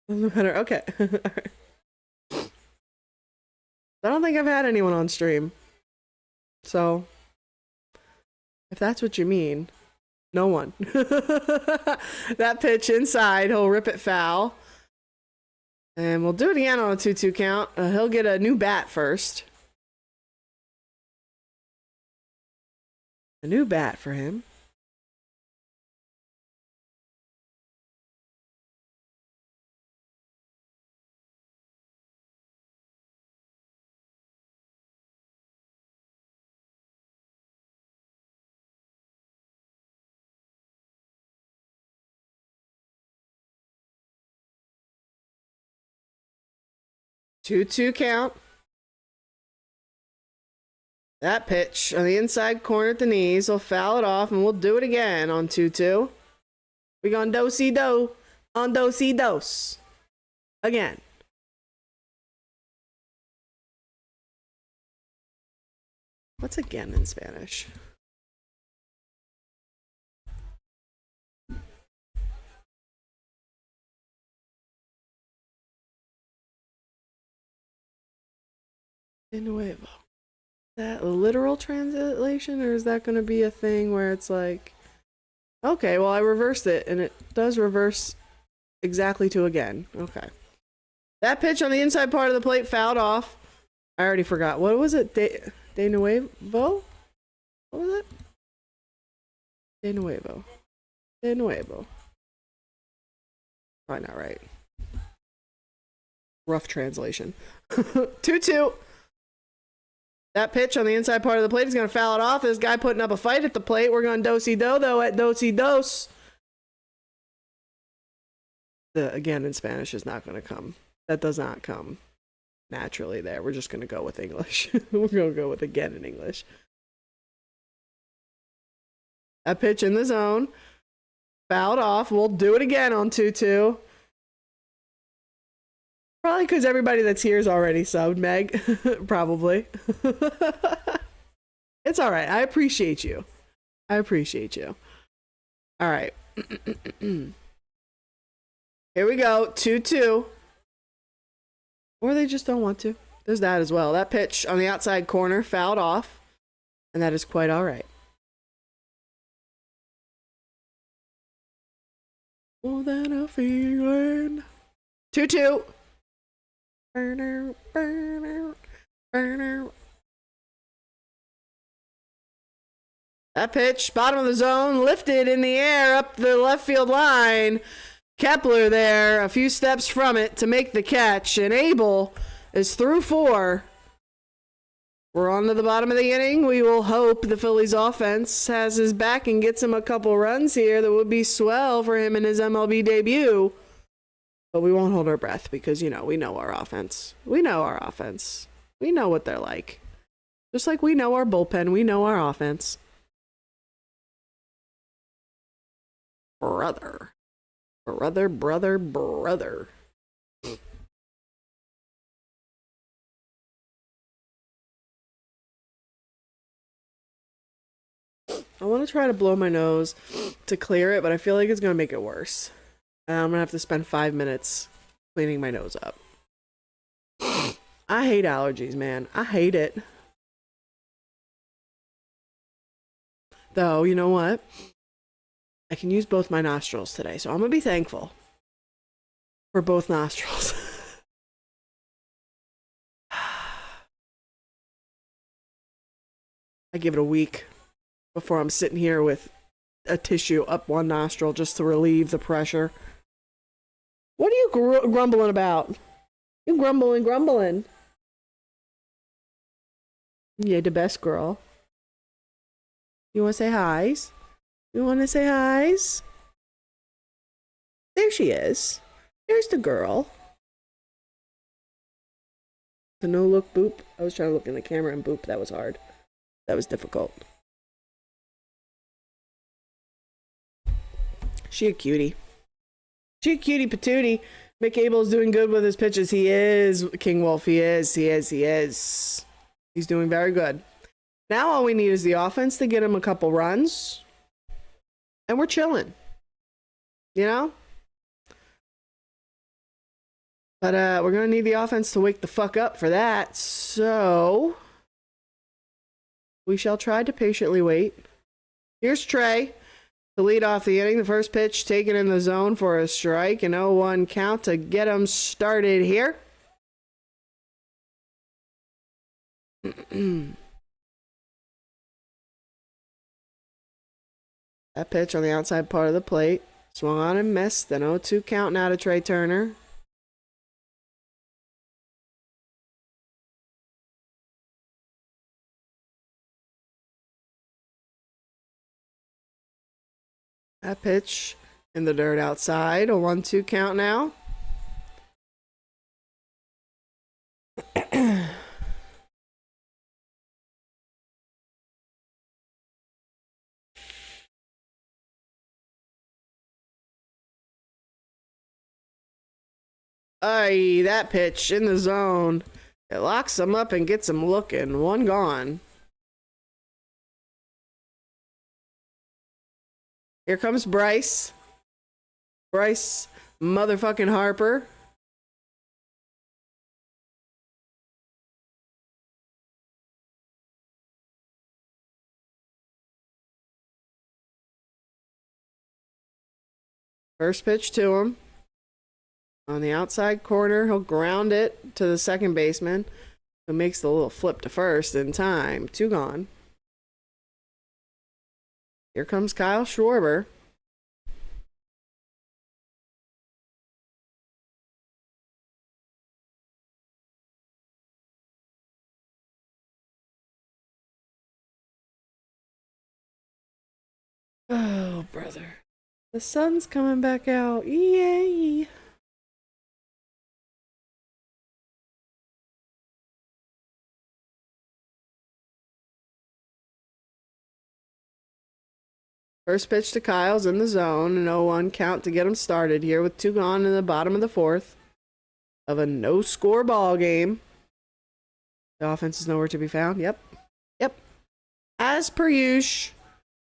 Doesn't matter. Okay. All right. I don't think I've had anyone on stream. So, if that's what you mean, no one. That pitch inside, he'll rip it foul. And we'll do it again on a 2-2 count. He'll get a new bat first. A new bat for him. Two count. That pitch on the inside corner at the knees. We'll foul it off, and we'll do it again on 2-2. We gonna do-si-do on do-si-dos. Again. What's again in Spanish? De nuevo. That a literal translation, or is that going to be a thing where it's like, okay, well, I reversed it and it does reverse exactly to again. Okay. That pitch on the inside part of the plate fouled off. I already forgot. What was it? De nuevo? What was it? De nuevo. De nuevo. Probably not right. Rough translation. 2-2. That pitch on the inside part of the plate is going to foul it off. This guy putting up a fight at the plate. We're going do-si-do, though, at do-si-dos. The again in Spanish is not going to come. That does not come naturally there. We're just going to go with English. We're going to go with again in English. That pitch in the zone. Fouled off. We'll do it again on 2-2. Probably because everybody that's here is already subbed, Meg. Probably. It's all right. I appreciate you. I appreciate you. All right. Here we go. 2-2. Or they just don't want to. There's that as well. That pitch on the outside corner fouled off. And that is quite all right. More than a feeling. 2-2. Burner, burner, burner. That pitch, bottom of the zone, lifted in the air up the left field line. Kepler there, a few steps from it to make the catch. And Abel is through 4. We're on to the bottom of the inning. We will hope the Phillies offense has his back and gets him a couple runs here. That would be swell for him in his MLB debut. But we won't hold our breath because, you know, we know our offense. We know our offense. We know what they're like. Just like we know our bullpen, we know our offense. Brother. Brother, brother, brother. I want to try to blow my nose to clear it, but I feel like it's going to make it worse. And I'm going to have to spend 5 minutes cleaning my nose up. I hate allergies, man. I hate it. Though, you know what? I can use both my nostrils today, so I'm going to be thankful for both nostrils. I give it a week before I'm sitting here with a tissue up one nostril just to relieve the pressure. What are you grumbling about? You grumbling. Yeah, the best girl. You want to say hi's? You want to say hi's? There she is. There's the girl. The no look boop. I was trying to look in the camera and boop. That was hard. That was difficult. She a cutie. She a cutie patootie. Mick Abel's doing good with his pitches. He is, King Wolf. He is. He's doing very good. Now all we need is the offense to get him a couple runs. And we're chilling. You know? But we're going to need the offense to wake the fuck up for that. So we shall try to patiently wait. Here's Trey. To lead off the inning, the first pitch taken in the zone for a strike, an 0-1 count to get them started here. That pitch on the outside part of the plate. Swung on and missed. An 0-2 count now to Trey Turner. That pitch in the dirt outside. A 1-2 count now. Ay, that pitch in the zone. It locks him up and gets him looking. One gone. Here comes Bryce. Bryce motherfucking Harper. First pitch to him. On the outside corner, he'll ground it to the second baseman, who makes the little flip to first in time. 2 gone. Here comes Kyle Schwarber. Oh, brother. The sun's coming back out. Yay! First pitch to Kyle's in the zone. An 0-1 count to get him started here with 2 gone in the bottom of the 4th of a no-score ball game. The offense is nowhere to be found. Yep. As per usual,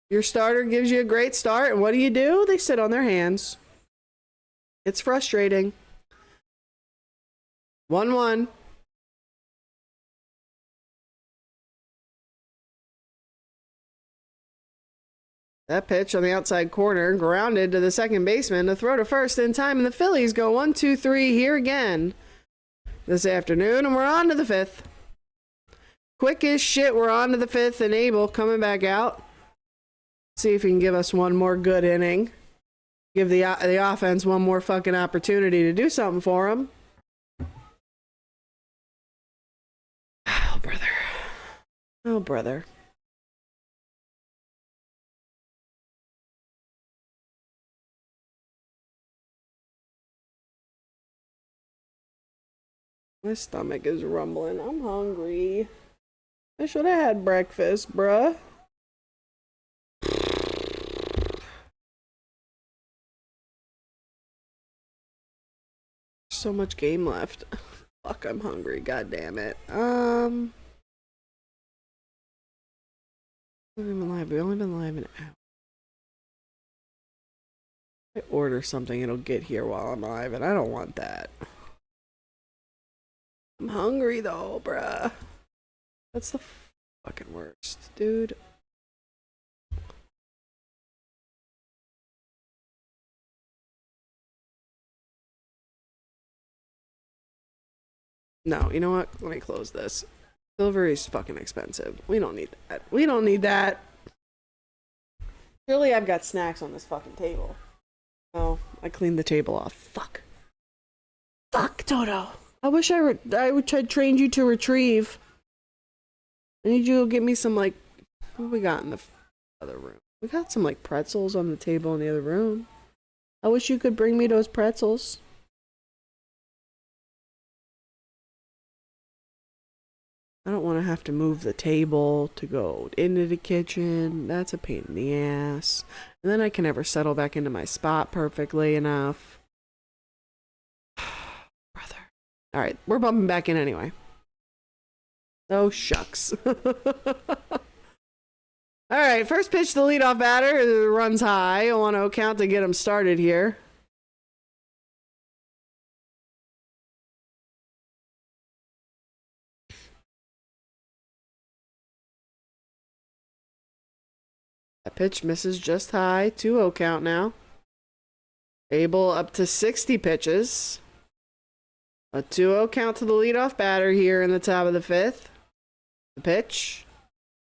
your starter gives you a great start, and what do? They sit on their hands. It's frustrating. 1-1. That pitch on the outside corner, grounded to the second baseman to throw to first in time, and the Phillies go 1-2-3 here again this afternoon, and we're on to the 5th. Quick as shit, we're on to the 5th, and Abel coming back out. See if he can give us one more good inning. Give the offense one more fucking opportunity to do something for him. Oh, brother. Oh, brother. My stomach is rumbling. I'm hungry. I should have had breakfast, bruh. So much game left. Fuck, I'm hungry. God damn it. We haven't been live. We've only been live an hour. If I order something, it'll get here while I'm live, and I don't want that. I'm hungry though, bruh. That's the fucking worst, dude. No, you know what? Let me close this. Silver is fucking expensive. We don't need that. We don't need that. Surely I've got snacks on this fucking table. Oh, I cleaned the table off. Fuck. Fuck, Toto. I wish I'd trained you to retrieve. I need you to get me some, like, what we got in the other room? We got some, like, pretzels on the table in the other room. I wish you could bring me those pretzels. I don't want to have to move the table to go into the kitchen. That's a pain in the ass. And then I can never settle back into my spot perfectly enough. Brother. All right, we're bumping back in anyway. Oh, shucks. All right, first pitch to the leadoff batter. Runs high. 1-0 count to get him started here. That pitch misses just high. 2-0 count now. Abel up to 60 pitches. A 2-0 count to the leadoff batter here in the top of the 5th. The pitch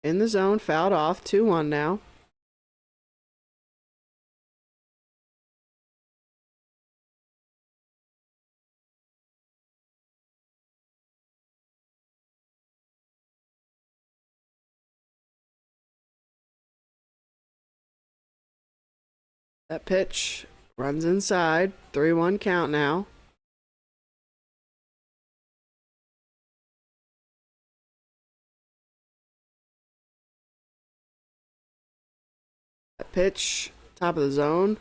in the zone, fouled off. 2-1 now. That pitch runs inside. 3-1 count now. That pitch, top of the zone.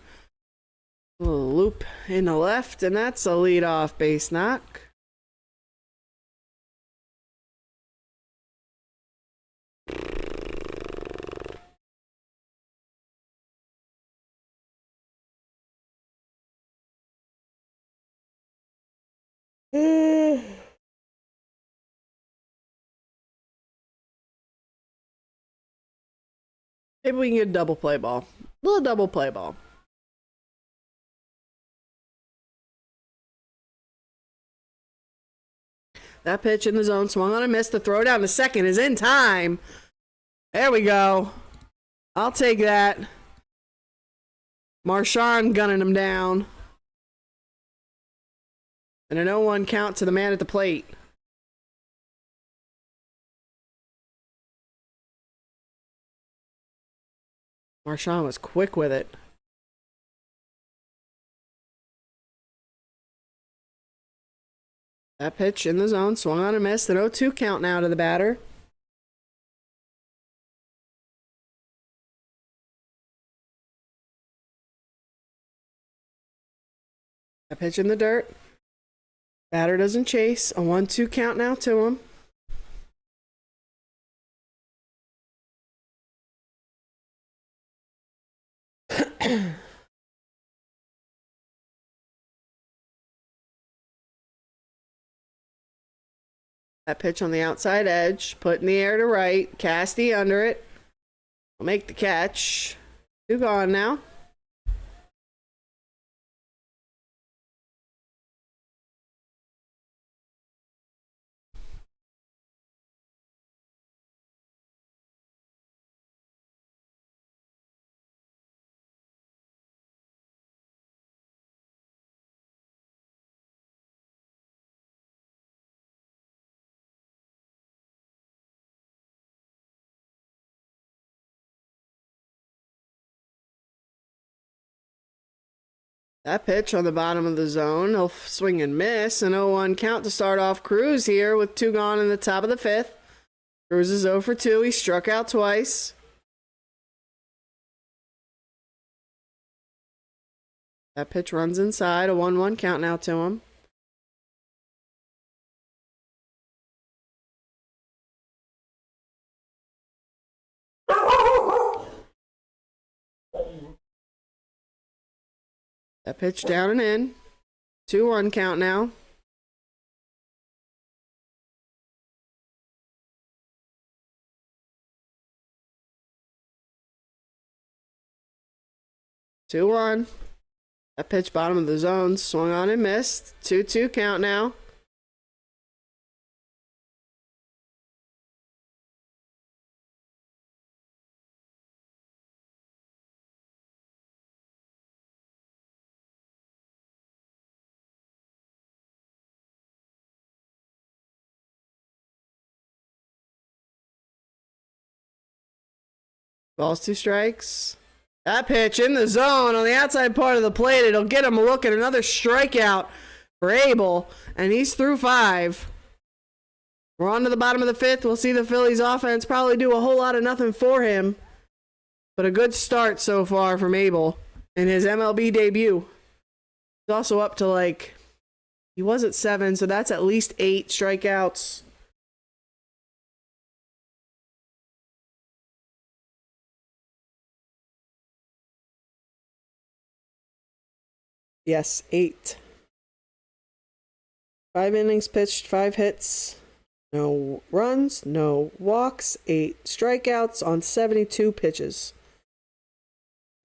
A little loop in the left, and that's a leadoff base knock. Maybe we can get a double play ball. A little double play ball. That pitch in the zone, swung on and missed. The throw down to second is in time. There we go. I'll take that. Marchand gunning him down. And an 0-1 count to the man at the plate. Marchand was quick with it. That pitch in the zone, swung on and missed. An 0-2 count now to the batter. That pitch in the dirt. Batter doesn't chase. A 1-2 count now to him. That pitch on the outside edge, put in the air to right. Casty under it. Will make the catch. 2 gone now. That pitch on the bottom of the zone. He'll swing and miss. An 0-1 count to start off Cruz here with 2 gone in the top of the 5th. Cruz is 0 for 2. He struck out twice. That pitch runs inside. A 1-1 count now to him. That pitch down and in. 2-1 count now. Two one. That pitch bottom of the zone, swung on and missed. 2-2 count now. Balls 2 strikes. That pitch in the zone on the outside part of the plate. It'll get him a look at another strikeout for Abel. And he's through 5. We're on to the bottom of the 5th. We'll see the Phillies offense probably do a whole lot of nothing for him. But a good start so far from Abel in his MLB debut. He's also up to he was at 7, so that's at least 8 strikeouts. Yes, 8. 5 innings pitched, 5 hits, no runs, no walks, 8 strikeouts on 72 pitches.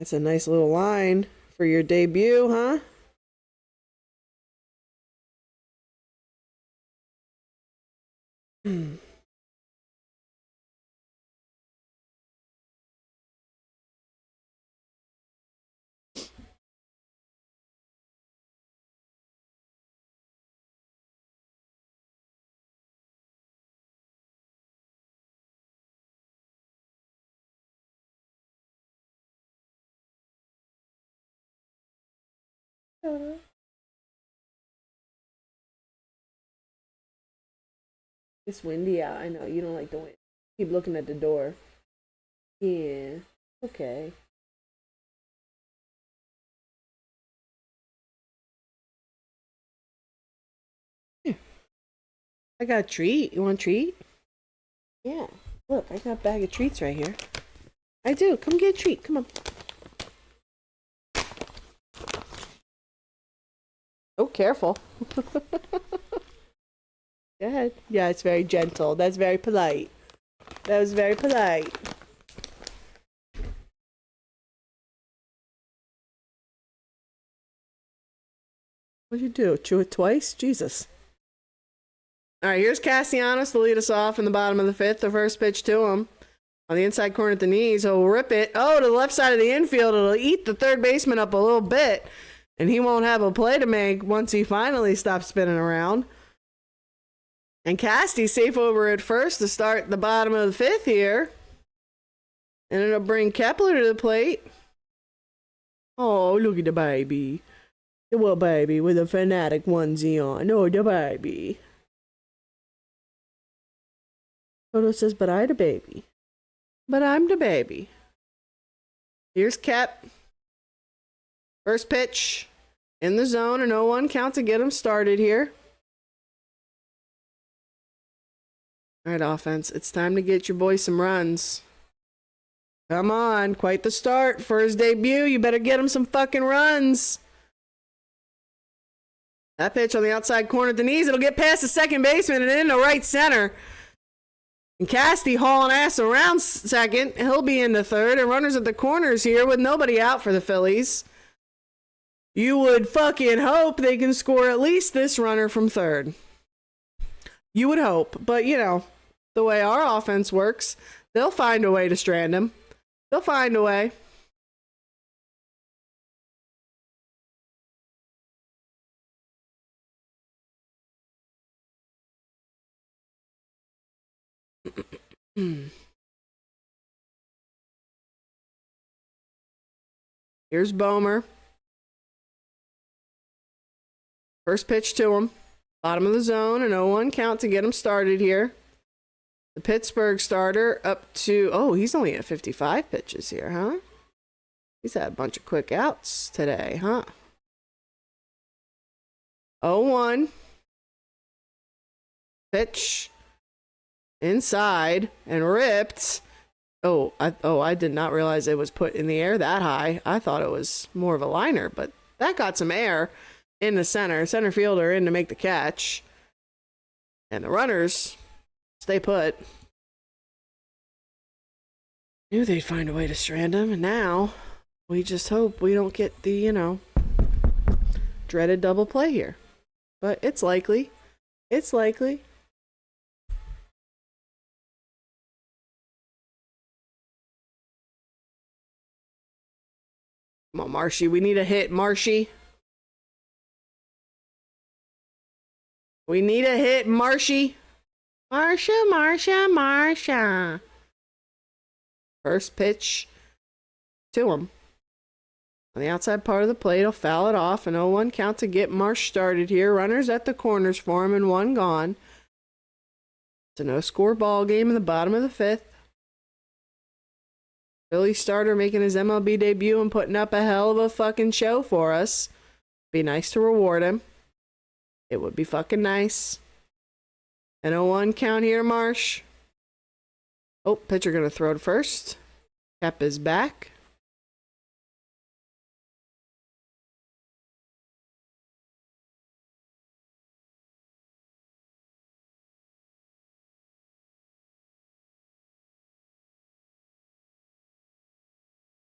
That's a nice little line for your debut, huh? It's windy out. I know you don't like the wind. Keep looking at the door. Yeah. Okay. Here. I got a treat. You want a treat? Yeah. Look, I got a bag of treats right here. I do. Come get a treat. Come on. Oh, careful. Go ahead. Yeah, it's very gentle. That's very polite. That was very polite. What'd you do? Chew it twice? Jesus. All right, here's Castellanos to lead us off in the bottom of the fifth. The first pitch to him. On the inside corner at the knees, he'll rip it. Oh, to the left side of the infield. It'll eat the third baseman up a little bit. And he won't have a play to make once he finally stops spinning around. And Casty's safe over at first to start the bottom of the fifth here. And it'll bring Kepler to the plate. Oh, look at the baby. The little baby with a fanatic onesie on. Oh, the baby. Toto says, but I the baby. But I'm the baby. Here's Kep. First pitch. In the zone. A 0-1 count to get him started here. All right, offense. It's time to get your boy some runs. Come on. Quite the start for his debut. You better get him some fucking runs. That pitch on the outside corner at the knees. It'll get past the second baseman and into right center. And Casty hauling ass around second. He'll be in the third. And runners at the corners here with nobody out for the Phillies. You would fucking hope they can score at least this runner from third. You would hope. But, you know, the way our offense works, they'll find a way to strand him. They'll find a way. Here's Bomer. First pitch to him. Bottom of the zone. An 0-1 count to get him started here. The Pittsburgh starter up to... Oh, he's only at 55 pitches here, huh? He's had a bunch of quick outs today, huh? 0-1. Pitch. Inside. And ripped. I did not realize it was put in the air that high. I thought it was more of a liner, but that got some air in the center. Center fielder in to make the catch. And the runners stay put. Knew they'd find a way to strand him, and now we just hope we don't get the, you know, dreaded double play here. But it's likely. It's likely. Come on, Marshy. We need a hit, Marshy. We need a hit, Marshy. Marsha. First pitch to him. On the outside part of the plate, he'll foul it off. An 0-1 count to get Marsh started here. Runners at the corners for him and one gone. It's a no-score ball game in the bottom of the fifth. Philly starter making his MLB debut and putting up a hell of a fucking show for us. Be nice to reward him. It would be fucking nice. An 0-1 count here, Marsh. Oh, pitcher gonna throw to first. Kep is back.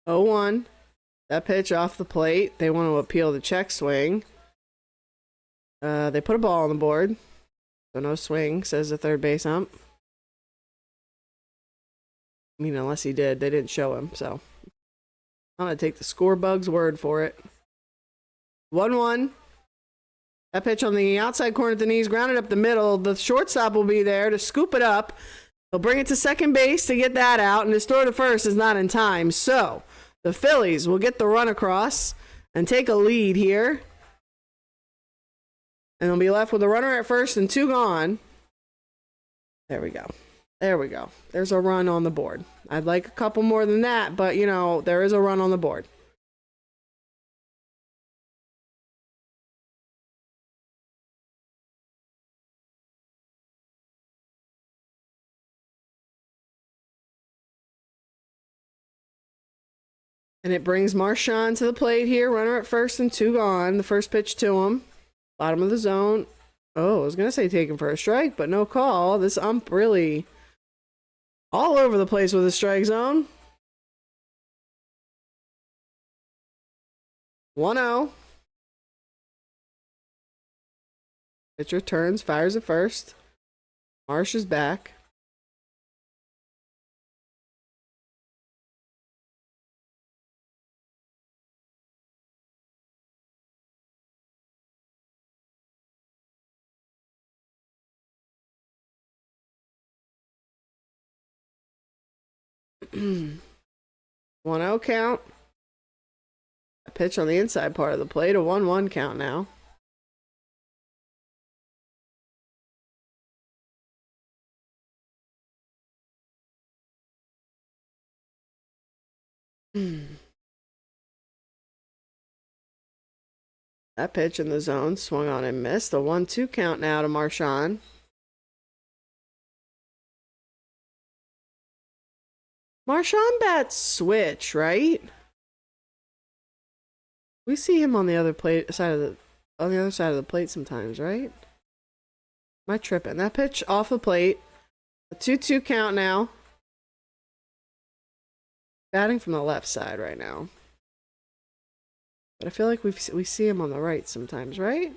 Oh, 0-1. That pitch off the plate. They want to appeal the check swing. They put a ball on the board. So no swing, says the third base ump. I mean, unless he did. They didn't show him, so. I'm going to take the score bug's word for it. 1-1. That pitch on the outside corner at the knees, grounded up the middle. The shortstop will be there to scoop it up. He'll bring it to second base to get that out, and his throw to first is not in time. So the Phillies will get the run across and take a lead here. And they'll be left with a runner at first and 2 gone. There we go. There we go. There's a run on the board. I'd like a couple more than that, but, you know, there is a run on the board. And it brings Marchand to the plate here. Runner at first and 2 gone. The first pitch to him. Bottom of the zone. Oh, I was going to say taken for a strike, but no call. This ump really all over the place with the strike zone. 1-0. Pitcher turns, fires at first. Marsh is back. One 1-0 count. A pitch on the inside part of the plate. A 1-1 count now. That pitch in the zone swung on and missed. A 1-2 count now to Marchand. Marchand bats switch, right? We see him on the other side of the plate sometimes, right? Am I tripping? That pitch off the plate. A 2-2 count now. Batting from the left side right now. But I feel like we see him on the right sometimes, right?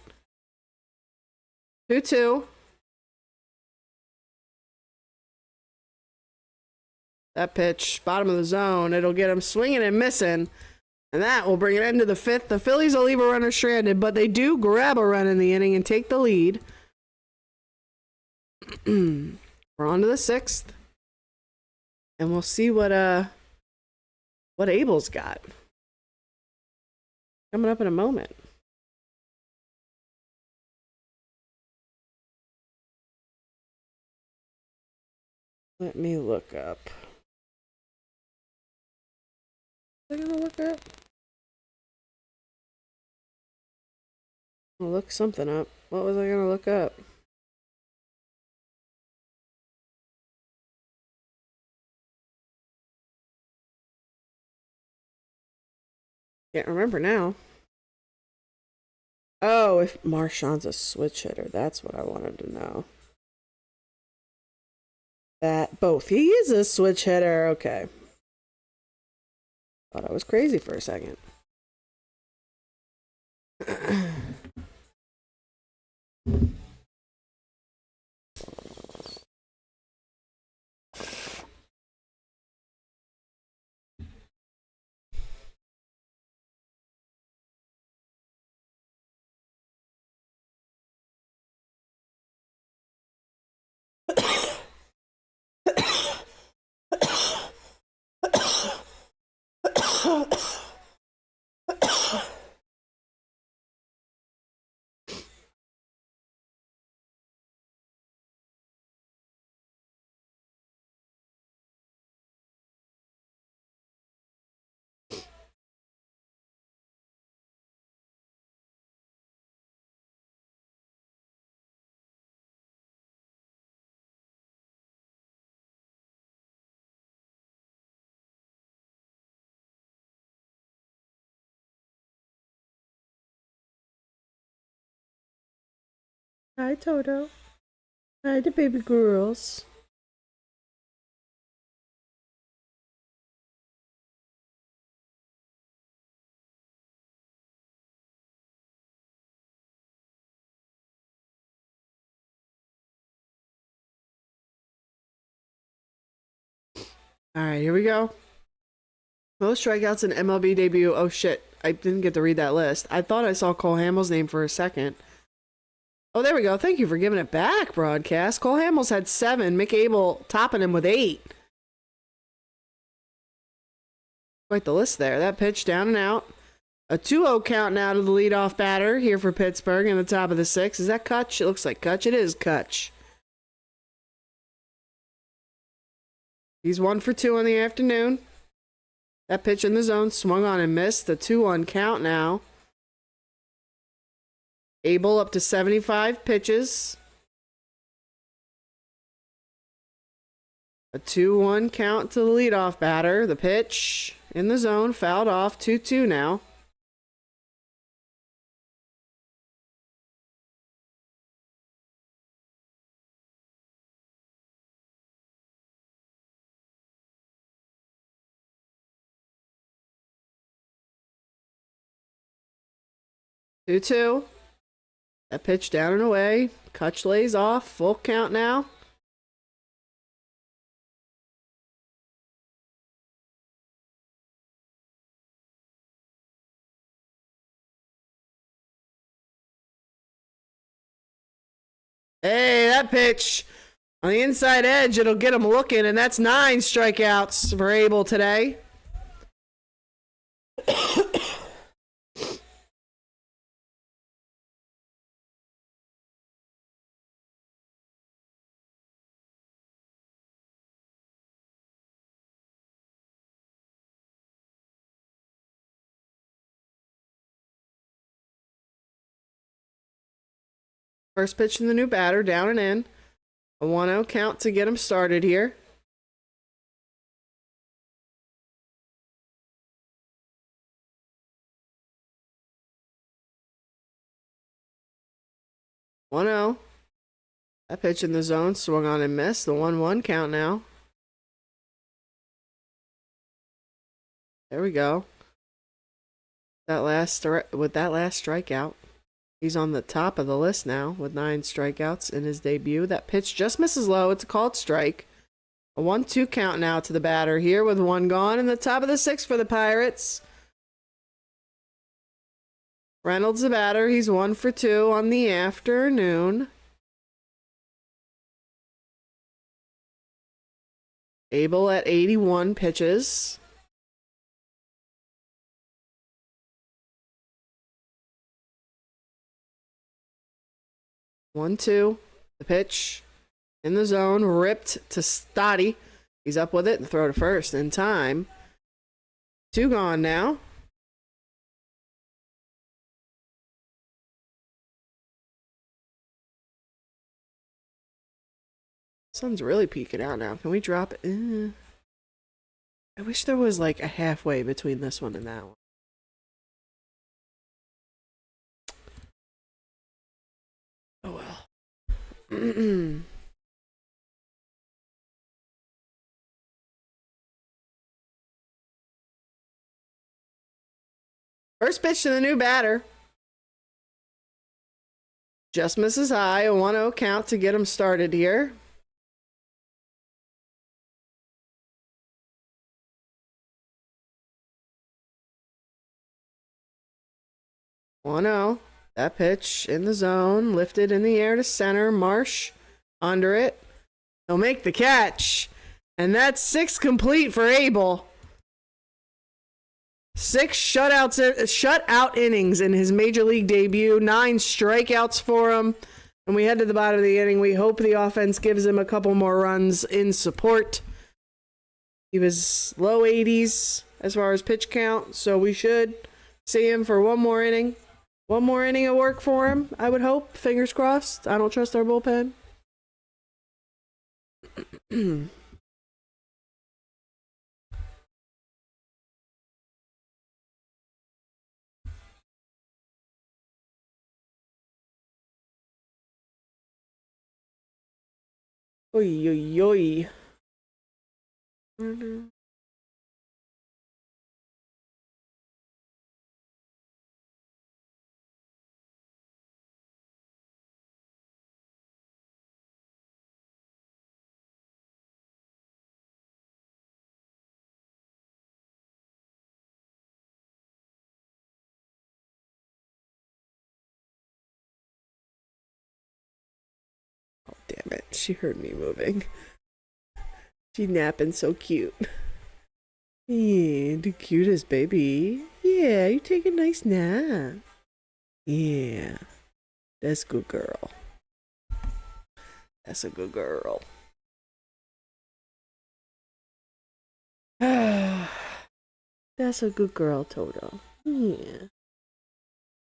2-2. That pitch, bottom of the zone. It'll get him swinging and missing. And that will bring it into the 5th. The Phillies will leave a runner stranded, but they do grab a run in the inning and take the lead. We're on to the 6th. And we'll see what Abel's got. Coming up in a moment. Let me look up. What am I gonna look up? I'll look something up. What was I gonna look up? Can't remember now. Oh, if Marchand's a switch hitter, that's what I wanted to know. That both. He is a switch hitter. Okay. Thought I was crazy for a second. Hi, Toto. Hi, the baby girls. All right, here we go. Most strikeouts in MLB debut. Oh shit, I didn't get to read that list. I thought I saw Cole Hamels' name for a second. Oh, there we go. Thank you for giving it back, broadcast. Cole Hamels had 7. Mick Abel topping him with 8. Quite the list there. That pitch down and out. A 2-0 count now to the leadoff batter here for Pittsburgh in the top of the 6th. Is that Kutch? It looks like Kutch. It is Kutch. He's 1 for 2 in the afternoon. That pitch in the zone swung on and missed. The 2-1 count now. Abel up to 75 pitches. A 2-1 count to the leadoff batter. The pitch in the zone, fouled off. 2-2 now. Two. That pitch down and away. Kutch lays off. Full count now. Hey, that pitch on the inside edge, it'll get him looking, and that's 9 strikeouts for Abel today. First pitch from the new batter, down and in. A 1-0 count to get him started here. That pitch in the zone, swung on and missed. The 1-1 count now. There we go. With that last strikeout, he's on the top of the list now with 9 strikeouts in his debut. That pitch just misses low. It's a called strike. A 1-2 count now to the batter here with 1 gone in the top of the 6th for the Pirates. Reynolds the batter. He's 1 for 2 on the afternoon. Abel at 81 pitches. One, two. The pitch in the zone, ripped to Stotty. He's up with it and throw to first in time. 2 gone now. Sun's really peeking out now. Can we drop it? I wish there was like a halfway between this one and that one. Oh well. First pitch to the new batter. Just misses high. A 1-0 count to get him started here. That pitch in the zone, lifted in the air to center. Marsh under it. He'll make the catch. And that's 6 complete for Abel. 6 shutout innings in his major league debut. 9 strikeouts for him. And we head to the bottom of the inning. We hope the offense gives him a couple more runs in support. He was low 80s as far as pitch count, so we should see him for one more inning. One more inning of work for him, I would hope. Fingers crossed. I don't trust our bullpen. Oy, oy, oy. She heard me moving. She napping so cute. Yeah, the cutest baby. Yeah, you take a nice nap. Yeah, that's good girl. That's a good girl. That's a good girl, Toto. Yeah.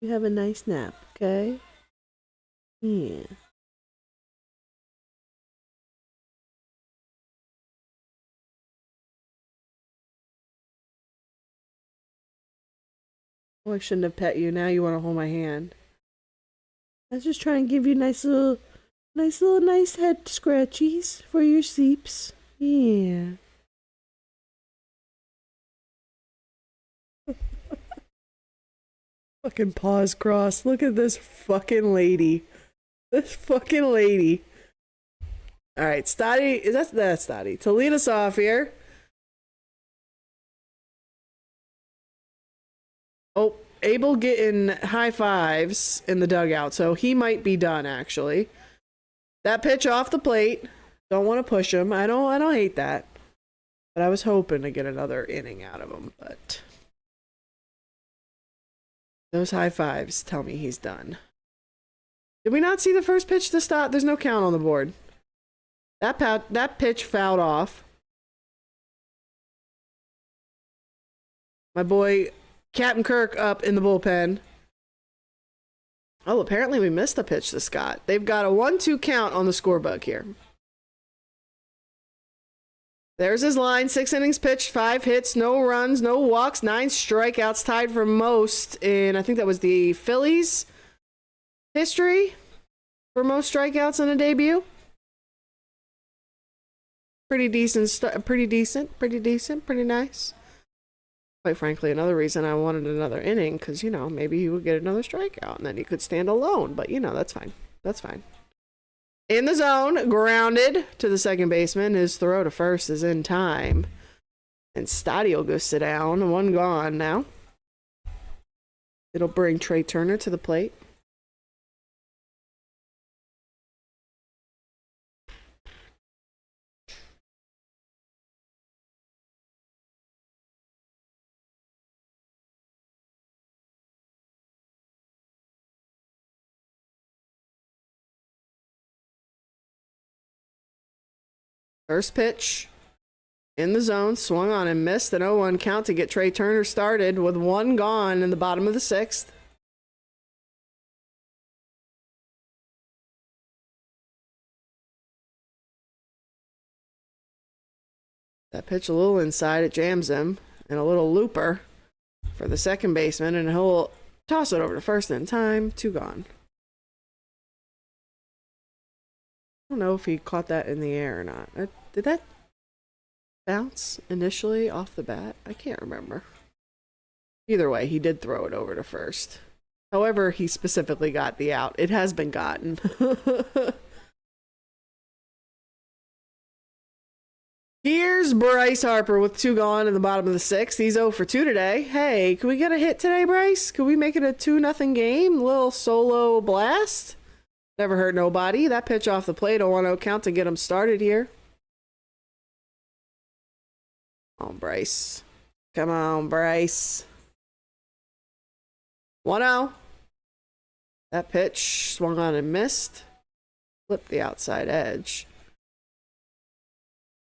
You have a nice nap, okay? Yeah. Oh, I shouldn't have pet you. Now you want to hold my hand. I was just trying to give you nice head scratchies for your sleeps. Yeah. Fucking paws crossed. Look at this fucking lady. This fucking lady. Alright, Stotty. That's Stotty. To lead us off here. Oh, Abel getting high fives in the dugout, so he might be done actually. That pitch off the plate. Don't want to push him. I don't hate that. But I was hoping to get another inning out of him, but those high fives tell me he's done. Did we not see the first pitch to stop? There's no count on the board. That pitch fouled off. My boy Captain Kirk up in the bullpen. Oh, apparently we missed a pitch to Scott. They've got a 1-2 count on the scorebook here. There's his line. 6 innings pitched, 5 hits, no runs, no walks, 9 strikeouts, tied for most in, I think that was the Phillies history for most strikeouts in a debut. Pretty decent, pretty nice. Quite frankly, another reason I wanted another inning, because, you know, maybe he would get another strikeout and then he could stand alone. But, you know, that's fine. That's fine. In the zone, grounded to the second baseman. His throw to first is in time. And Stotty will go sit down. 1 gone now. It'll bring Trey Turner to the plate. First pitch in the zone, swung on and missed an 0-1 count to get Trey Turner started with 1 gone in the bottom of the 6th. That pitch a little inside, it jams him, and a little looper for the second baseman, and he'll toss it over to first in time. 2 gone. I don't know if he caught that in the air or not. Did that bounce initially off the bat? I can't remember. Either way, he did throw it over to first. However, he specifically got the out. It has been gotten. Here's Bryce Harper with 2 gone in the bottom of the 6th. He's 0 for 2 today. Hey, can we get a hit today, Bryce? Can we make it a 2-0 game? Little solo blast? Never hurt nobody. That pitch off the plate, a 1-0 count to get him started here. Come on, Bryce. Come on, Bryce. 1-0. That pitch swung on and missed. Flipped the outside edge.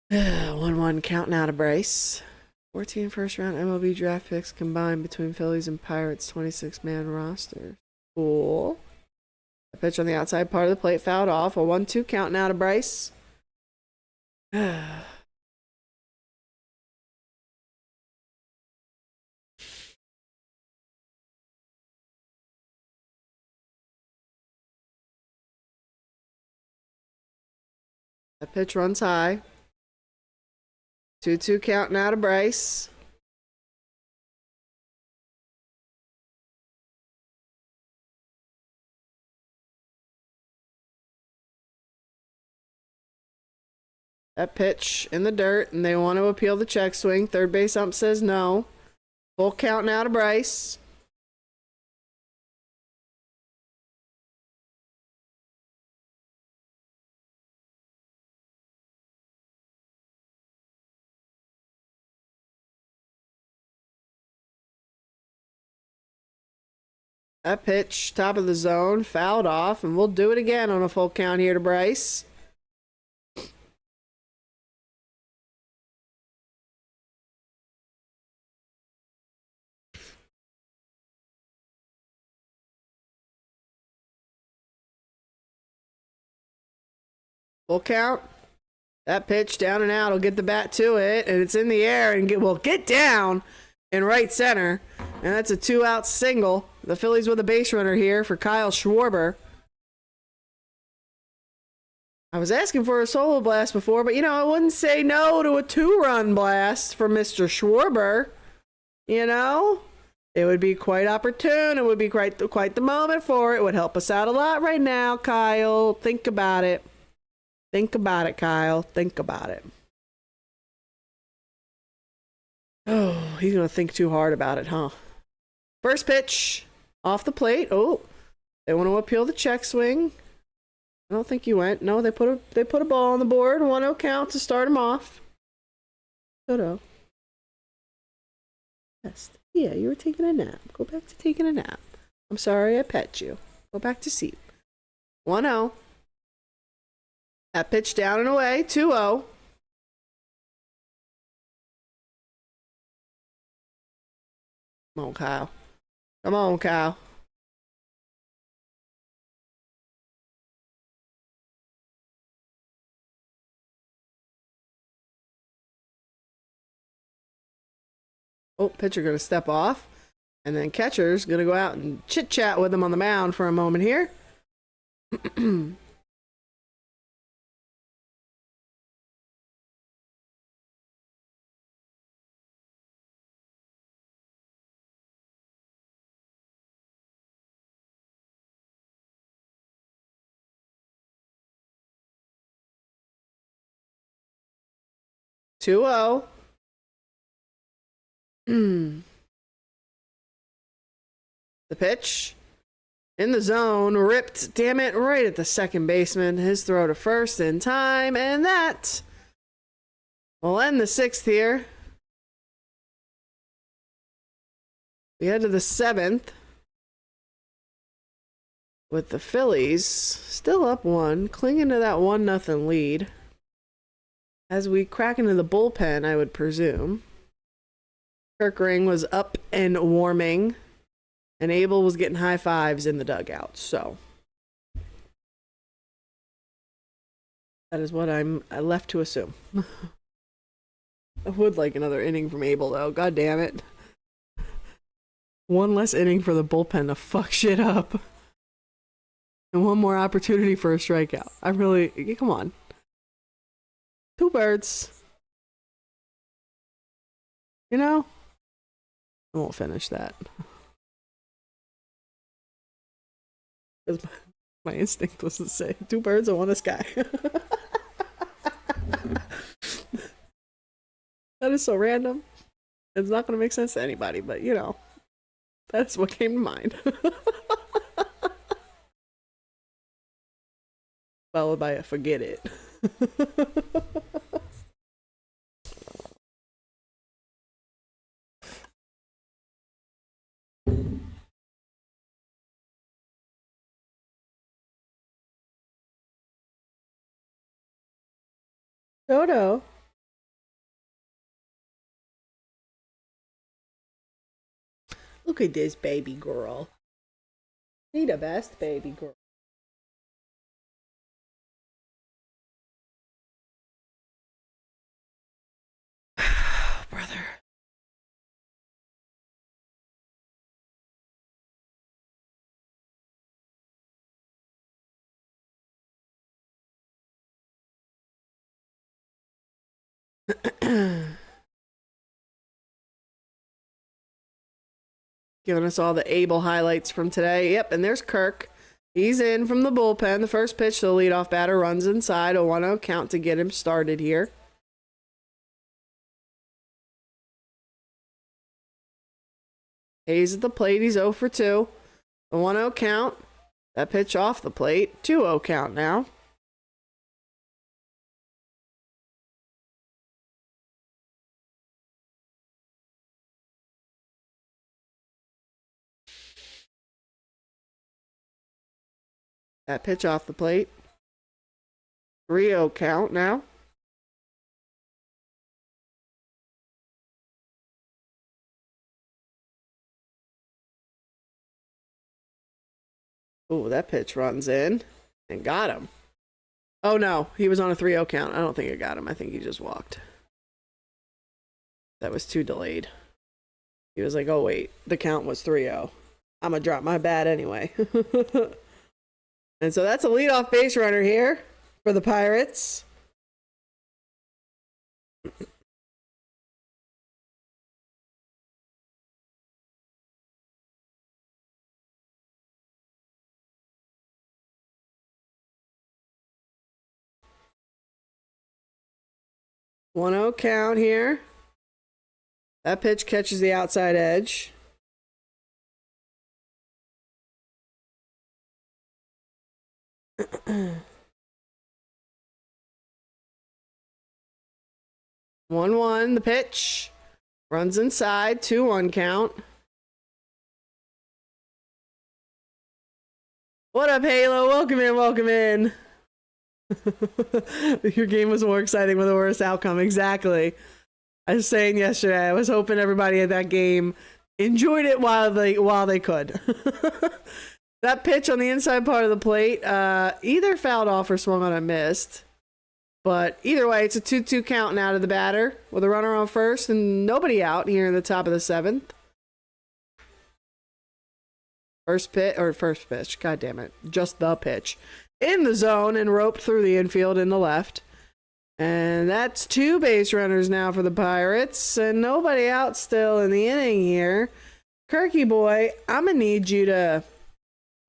1-1 count now to Bryce. 14 first-round MLB draft picks combined between Phillies and Pirates' 26-man roster. Cool. A pitch on the outside part of the plate fouled off. A 1-2 count now to Bryce. That pitch runs high. 2-2 count now to Bryce. That pitch in the dirt, and they want to appeal the check swing. Third base ump says no. Full count now to Bryce. That pitch, top of the zone, fouled off, and we'll do it again on a full count here to Bryce. Full count. That pitch down and out will get the bat to it, and it's in the air and will get down in right center. And that's a 2-out single. The Phillies with a base runner here for Kyle Schwarber. I was asking for a solo blast before, but I wouldn't say no to a 2-run blast for Mr. Schwarber. It would be quite opportune. It would be quite the moment for it. It would help us out a lot right now, Kyle. Think about it. Think about it, Kyle. Think about it. Oh, he's going to think too hard about it, huh? First pitch off the plate. Oh, they want to appeal the check swing. I don't think he went. No, they put a ball on the board. 1-0 count to start him off. Toto. Yes. Yeah, you were taking a nap. Go back to taking a nap. I'm sorry I pet you. Go back to sleep. 1-0. That pitch down and away. 2-0. Come on, Kyle. Come on, Kyle. Oh, pitcher going to step off. And then catcher's going to go out and chit-chat with him on the mound for a moment here. Two 2-0. The pitch in the zone, ripped, damn it, right at the second baseman. His throw to first in time, and that will end the 6th here. We head to the 7th with the Phillies still up 1, clinging to that 1-0 lead. As we crack into the bullpen, I would presume. Kirkring was up and warming, and Abel was getting high fives in the dugout. So that is what I'm left to assume. I would like another inning from Abel, though. God damn it. One less inning for the bullpen to fuck shit up. And one more opportunity for a strikeout. I really... Come on. 2 birds. I won't finish that. My instinct was to say 2 birds and 1 sky. That is so random. It's not going to make sense to anybody, but that's what came to mind. Followed by a forget it. Toto. Look at this baby girl. She the best baby girl. Brother. Giving us all the Abel highlights from today. Yep, and there's Kirk. He's in from the bullpen. The first pitch, the leadoff batter runs inside. A 1-0 count to get him started here. Hayes at the plate. He's 0 for 2. A 1-0 count. That pitch off the plate. 2-0 count now. That pitch off the plate. 3-0 count now. Oh, that pitch runs in and got him. Oh no, he was on a 3-0 count. I don't think it got him. I think he just walked. That was too delayed. He was like, oh wait, the count was 3-0. I'm gonna drop my bat anyway. And so that's a leadoff base runner here for the Pirates. One 0 count here. That pitch catches the outside edge. One one, the pitch runs inside, 2-1 count. What up, Halo? Welcome in, welcome in. Your game was more exciting with a worse outcome. Exactly. I was saying yesterday, I was hoping everybody at that game enjoyed it while they could. That pitch on the inside part of the plate, either fouled off or swung on and missed. But either way, it's a 2-2 count now to the batter with a runner on first and nobody out here in the top of the 7th. First pitch, god damn it, just the pitch. In the zone and roped through the infield in the left. And that's 2 base runners now for the Pirates and nobody out still in the inning here. Kirky boy, I'm gonna need you to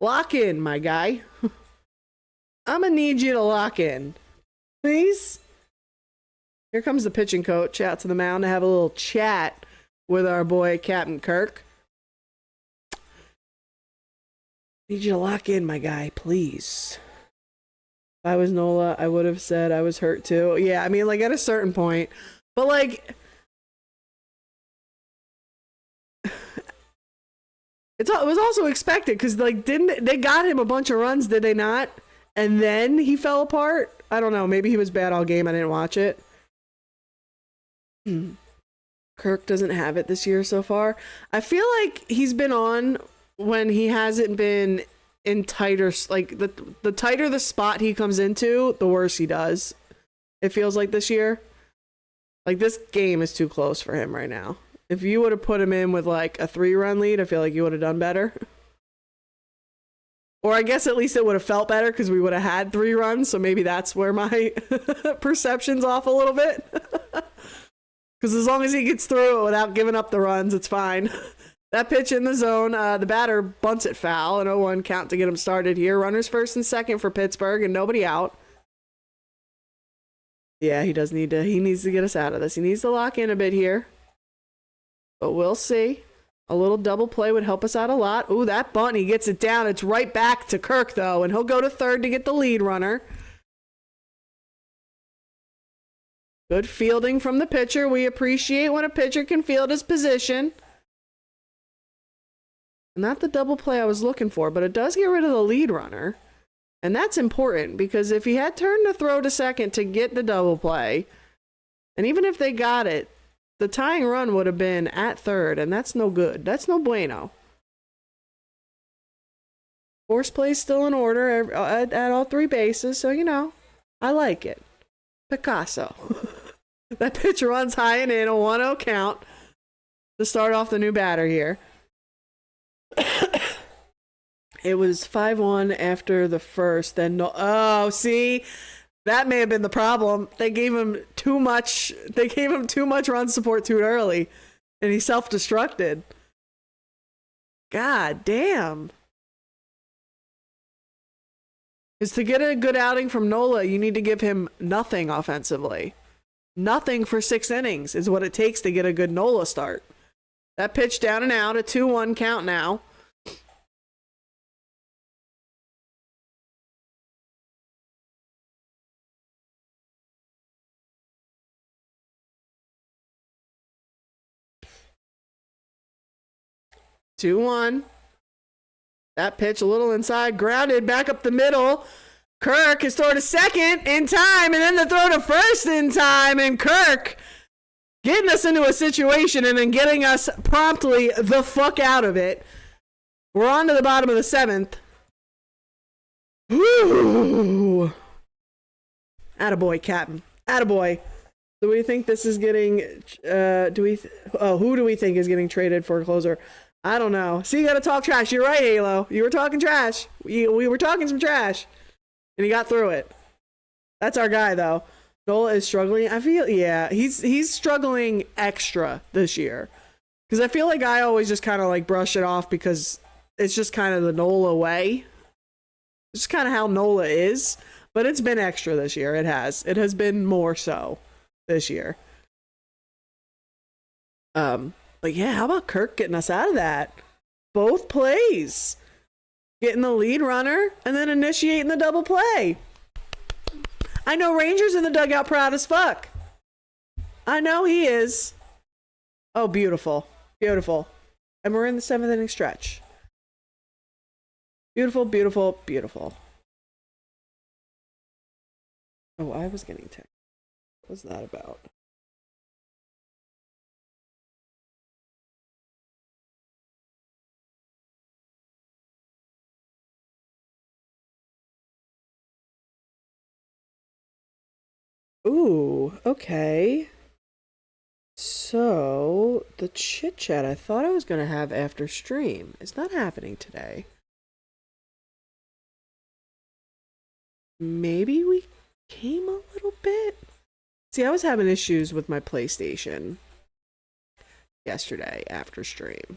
lock in, my guy. I'm gonna need you to lock in. Please? Here comes the pitching coach out to the mound to have a little chat with our boy Captain Kirk. Need you to lock in, my guy, please. If I was Nola, I would have said I was hurt too. Yeah, I mean, like at a certain point. But like, it was also expected because like didn't they got him a bunch of runs, did they not? And then he fell apart. I don't know. Maybe he was bad all game. I didn't watch it. Kirk doesn't have it this year so far. I feel like he's been on when he hasn't been in tighter, like the tighter the spot he comes into, the worse he does. It feels like this year. Like this game is too close for him right now. If you would have put him in with like a 3-run lead, I feel like you would have done better. Or I guess at least it would have felt better because we would have had 3 runs. So maybe that's where my perception's off a little bit. Because as long as he gets through it without giving up the runs, it's fine. That pitch in the zone, the batter bunts it foul. An 0-1 count to get him started here. Runners first and second for Pittsburgh and nobody out. Yeah, he needs to get us out of this. He needs to lock in a bit here. But we'll see. A little double play would help us out a lot. Ooh, that bunt, he gets it down. It's right back to Kirk, though, and he'll go to third to get the lead runner. Good fielding from the pitcher. We appreciate when a pitcher can field his position. Not the double play I was looking for, but it does get rid of the lead runner. And that's important, because if he had turned to throw to second to get the double play, and even if they got it, the tying run would have been at third, and that's no good. That's no bueno. Force play's still in order at all 3 bases, so, you know, I like it. Picasso. That pitch runs high and in, a 1-0 count to start off the new batter here. It was 5-1 after the first, then no. Oh, see? That may have been the problem. They gave him too much run support too early, and he self-destructed. God damn. Because to get a good outing from Nola, you need to give him nothing offensively. Nothing for 6 innings is what it takes to get a good Nola start. That pitch down and out, a 2-1 count now. Two one. That pitch a little inside, grounded, back up the middle. Kirk is thrown to second in time, and then the throw to first in time, and Kirk getting us into a situation and then getting us promptly the fuck out of it. We're on to the bottom of the 7th. Woo! Attaboy, Captain. Attaboy. Do we think this is getting, who do we think is getting traded for a closer? I don't know. See, you gotta talk trash. You're right, Halo. You were talking trash. We were talking some trash. And he got through it. That's our guy, though. Nola is struggling. I feel, yeah, he's struggling extra this year. Because I feel like I always just kind of like brush it off because it's just kind of the Nola way. It's just kind of how Nola is. But it's been extra this year. It has. It has been more so this year. But yeah, how about Kirk getting us out of that? Both plays. Getting the lead runner and then initiating the double play. I know Ranger's in the dugout proud as fuck. I know he is. Oh, beautiful. Beautiful. And we're in the 7th inning stretch. Beautiful, beautiful, beautiful. Oh, I was getting text. What was that about? Ooh, okay. So, the chit chat I thought I was going to have after stream is not happening today. Maybe we came a little bit. See, I was having issues with my PlayStation yesterday after stream.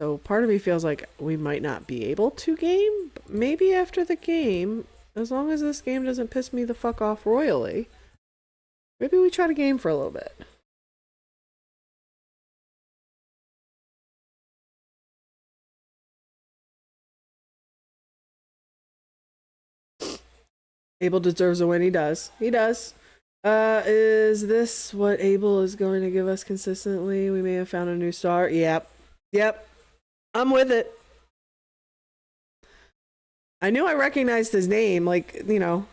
So part of me feels like we might not be able to game, but maybe after the game, as long as this game doesn't piss me the fuck off royally, maybe we try to game for a little bit. Abel deserves a win. He does. He does. Is this what Abel is going to give us consistently? We may have found a new star. Yep. Yep. I'm with it. I knew I recognized his name. Like, you know,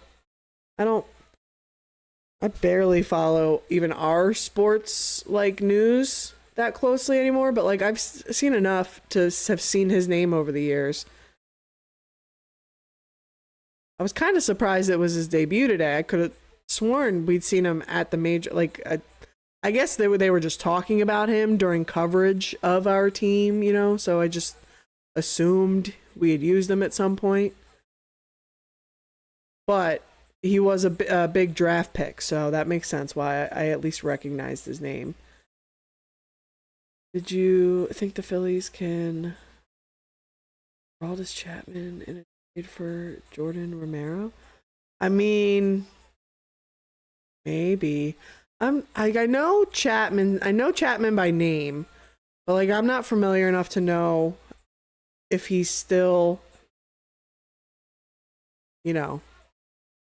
I barely follow even our sports, like, news that closely anymore, but, like, I've seen enough to have seen his name over the years. I was kind of surprised it was his debut today. I could have sworn we'd seen him at the major, like, I guess they were just talking about him during coverage of our team, you know, so I just assumed we had used him at some point. But he was a big draft pick, so that makes sense why I at least recognized his name. Did you think the Phillies can Aldis Chapman in a trade for Jordan Romero? I mean, maybe. I know Chapman. I know Chapman by name, but like I'm not familiar enough to know if he's still, you know,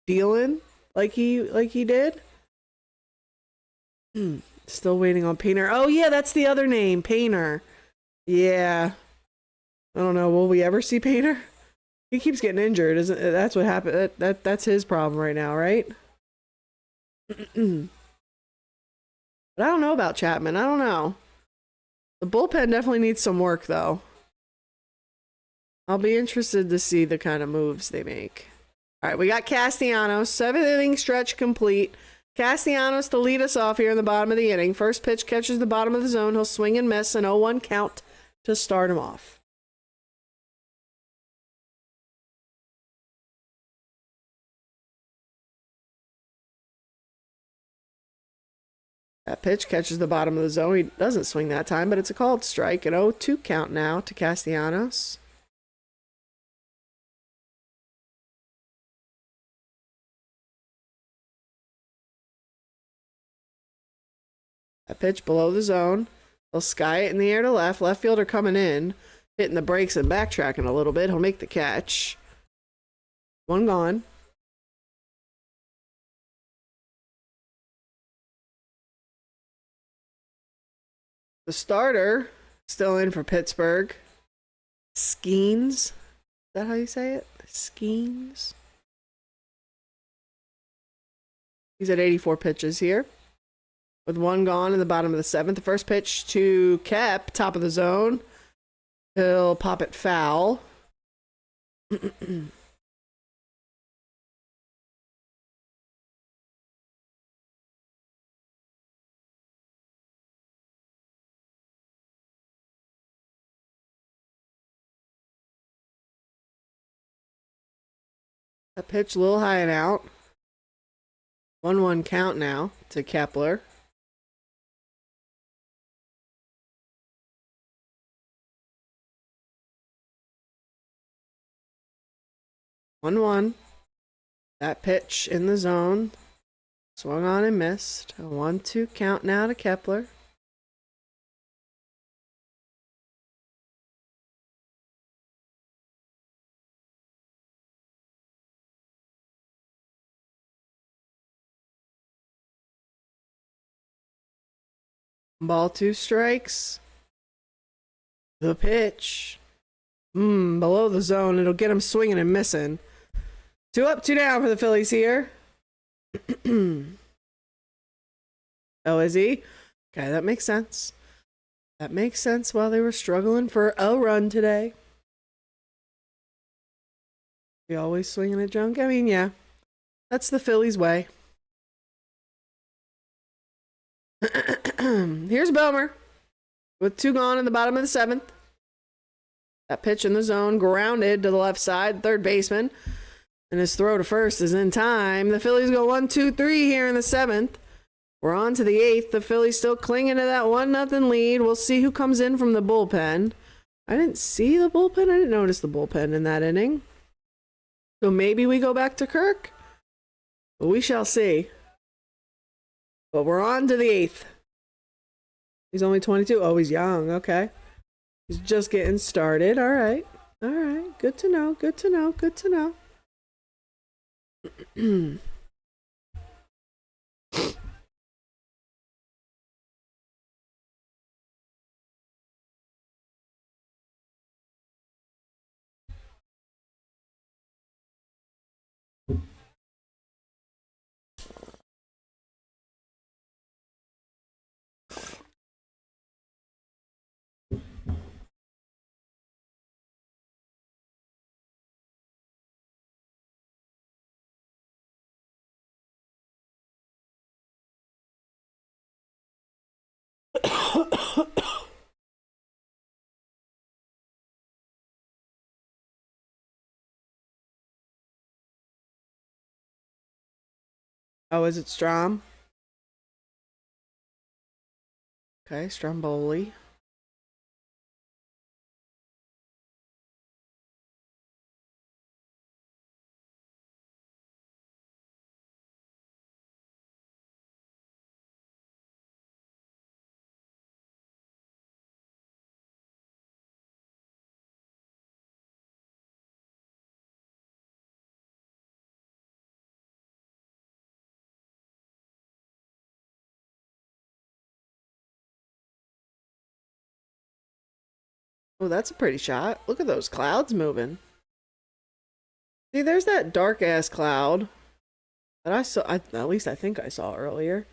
dealing like he did. Still waiting on Painter. Oh yeah, that's the other name, Painter. Yeah. I don't know. Will we ever see Painter? He keeps getting injured. Isn't that's what happened? That's his problem right now, right? But I don't know about Chapman. I don't know. The bullpen definitely needs some work, though. I'll be interested to see the kind of moves they make. All right, we got Castellanos. 7th inning stretch complete. Castellanos to lead us off here in the bottom of the inning. First pitch catches the bottom of the zone. He'll swing and miss. An 0-1 count to start him off. That pitch catches the bottom of the zone. He doesn't swing that time, but it's a called strike. An 0-2 count now to Castellanos. That pitch below the zone. He'll sky it in the air to left. Left fielder coming in, hitting the brakes and backtracking a little bit. He'll make the catch. One gone. The starter Still in for Pittsburgh. Skeens. Is that how you say it? Skeens. He's at 84 pitches here. With one gone in the bottom of the seventh. The first pitch to Kep, top of the zone. He'll pop it foul. A pitch a little high and out. 1-1 count now to Kepler. That pitch in the zone. Swung on and missed. A 1-2 count now to Kepler. Ball, 2 strikes. The pitch. Below the zone. It'll get him swinging and missing. 2 up, 2 down for the Phillies here. Oh, is he? Okay, that makes sense. That makes sense while they were struggling for a run today. You always swinging at junk? I mean, yeah. That's the Phillies way. Here's Bomer. With 2 gone in the bottom of the seventh. That pitch in the zone, grounded to the left side, third baseman. And his throw to first is in time. The Phillies go 1-2-3 here in the seventh. We're on to the eighth. The Phillies still clinging to that 1-0 lead. We'll see who comes in from the bullpen. I didn't see the bullpen. I didn't notice the bullpen in that inning. So maybe we go back to Kirk. But we shall see. But we're on to the eighth. He's only 22. Oh, he's young. Okay. He's just getting started. All right. All right. Good to know. Good to know. Good to know. Oh, is it Strom? Okay, Stromboli. Oh, that's a pretty shot. Look at those clouds moving. See, there's that dark ass cloud that I saw. At least I think I saw earlier.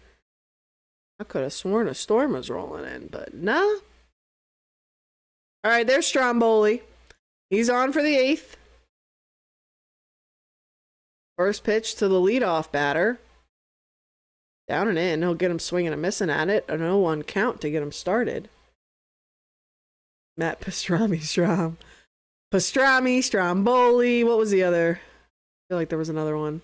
I could have sworn a storm was rolling in, but nah. All right, there's Stromboli. He's on for the eighth. First pitch to the leadoff batter. Down and in. He'll get him swinging and missing at it. A 0-1 count to get him started. Matt Pastrami, Stromboli. What was the other? I feel like there was another one.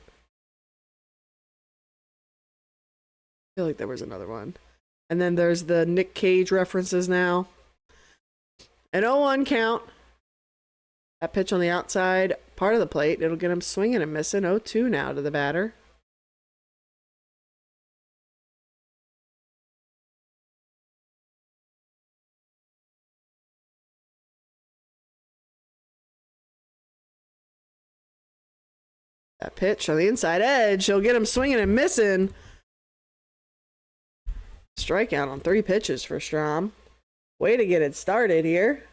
And then there's the Nick Cage references now. An 0-1 count. That pitch on the outside part of the plate. It'll get him swinging and missing. 0-2 now to the batter. That pitch on the inside edge. He'll get him swinging and missing. Strikeout on 3 pitches for Strom. Way to get it started here.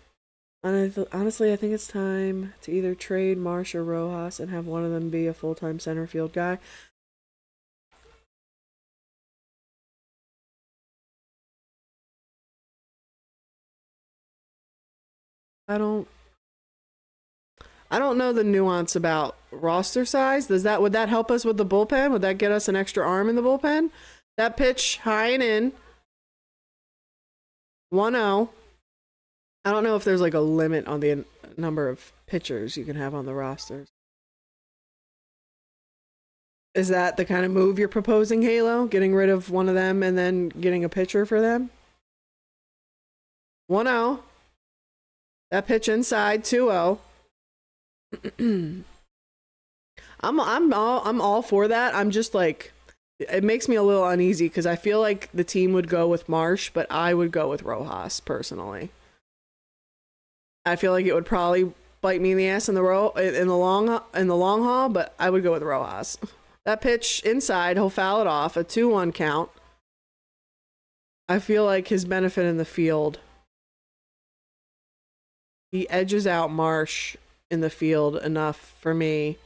Honestly, I think it's time to either trade Marsh or Rojas and have one of them be a full-time center field guy. I don't know the nuance about roster size. Would that help us with the bullpen? Would that get us an extra arm in the bullpen? That pitch high and in. 1-0. I don't know if there's like a limit on the number of pitchers you can have on the rosters. Is that the kind of move you're proposing, Halo? Getting rid of one of them and then getting a pitcher for them? 1-0. That pitch inside, 2-0. I'm all for that. I'm just like, it makes me a little uneasy because I feel like the team would go with Marsh, but I would go with Rojas personally. I feel like it would probably bite me in the ass in the long haul, but I would go with Rojas. That pitch inside, he'll foul it off, a 2-1 count. I feel like his benefit in the field, he edges out Marsh in the field enough for me.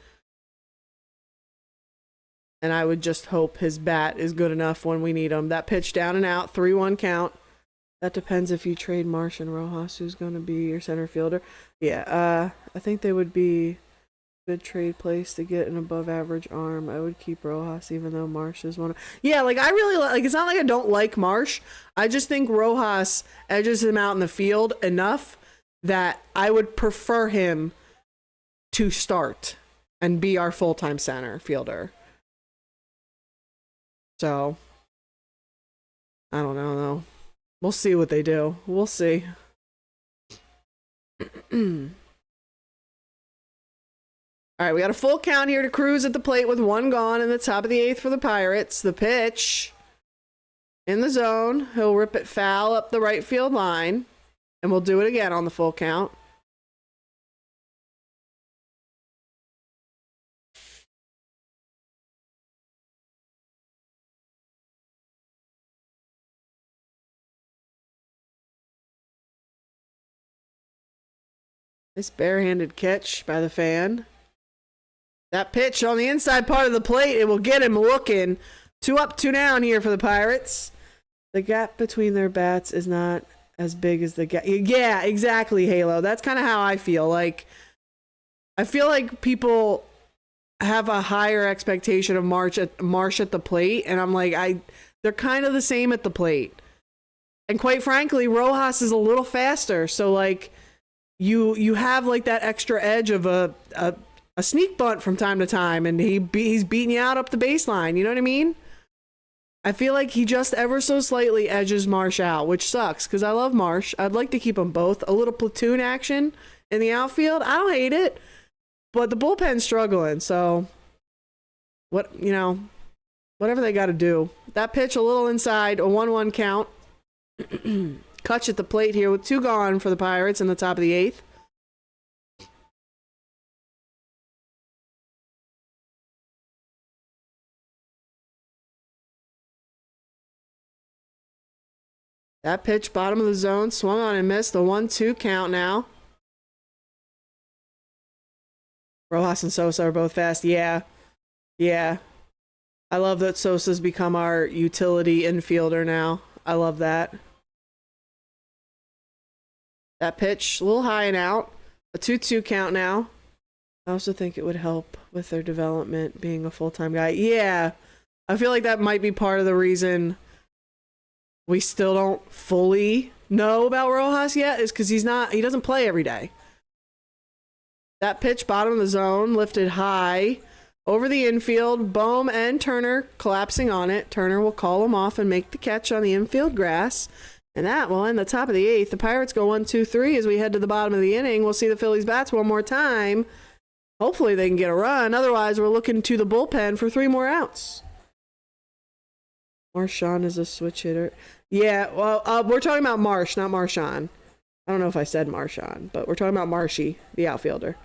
And I would just hope his bat is good enough when we need him. That pitch down and out, 3-1 count. That depends if you trade Marsh and Rojas, who's going to be your center fielder. Yeah, I think they would be a good trade place to get an above average arm. I would keep Rojas even though Marsh is one of... Yeah, like I really like, it's not like I don't like Marsh. I just think Rojas edges him out in the field enough that I would prefer him to start and be our full-time center fielder. So, I don't know though. We'll see what they do. We'll see. All right, we got a full count here to Cruz at the plate with one gone in the top of the 8th for the Pirates. The pitch in the zone. He'll rip it foul up the right field line. And we'll do it again on the full count. Nice barehanded catch by the fan. That pitch on the inside part of the plate, it will get him looking. 2 up, 2 down here for the Pirates. The gap between their bats is not as big as the gap. Yeah, exactly, Halo. That's kind of how I feel. Like, I feel like people have a higher expectation of Marsh at the plate, and I'm like, they're kind of the same at the plate. And quite frankly, Rojas is a little faster, so like, you have like that extra edge of a sneak bunt from time to time, and he's beating you out up the baseline. You know what I mean? I feel like he just ever so slightly edges Marsh out, which sucks because I love Marsh. I'd like to keep them both. A little platoon action in the outfield, I don't hate it, but the bullpen's struggling. So whatever they got to do. That pitch a little inside, a 1-1 count. Kutch at the plate here with 2 gone for the Pirates in the top of the 8th. That pitch, bottom of the zone, swung on and missed. The 1-2 count now. Rojas and Sosa are both fast. Yeah. I love that Sosa's become our utility infielder now. I love that. That pitch, a little high and out. A 2-2 count now. I also think it would help with their development, being a full-time guy. Yeah. I feel like that might be part of the reason we still don't fully know about Rojas yet, is because he doesn't play every day. That pitch, bottom of the zone, lifted high over the infield. Bohm and Turner collapsing on it. Turner will call him off and make the catch on the infield grass. And that will end the top of the 8th. The Pirates go 1-2-3 as we head to the bottom of the inning. We'll see the Phillies bats one more time. Hopefully they can get a run. Otherwise, we're looking to the bullpen for 3 more outs. Marchand is a switch hitter. Yeah, well, we're talking about Marsh, not Marchand. I don't know if I said Marchand, but we're talking about Marshy, the outfielder.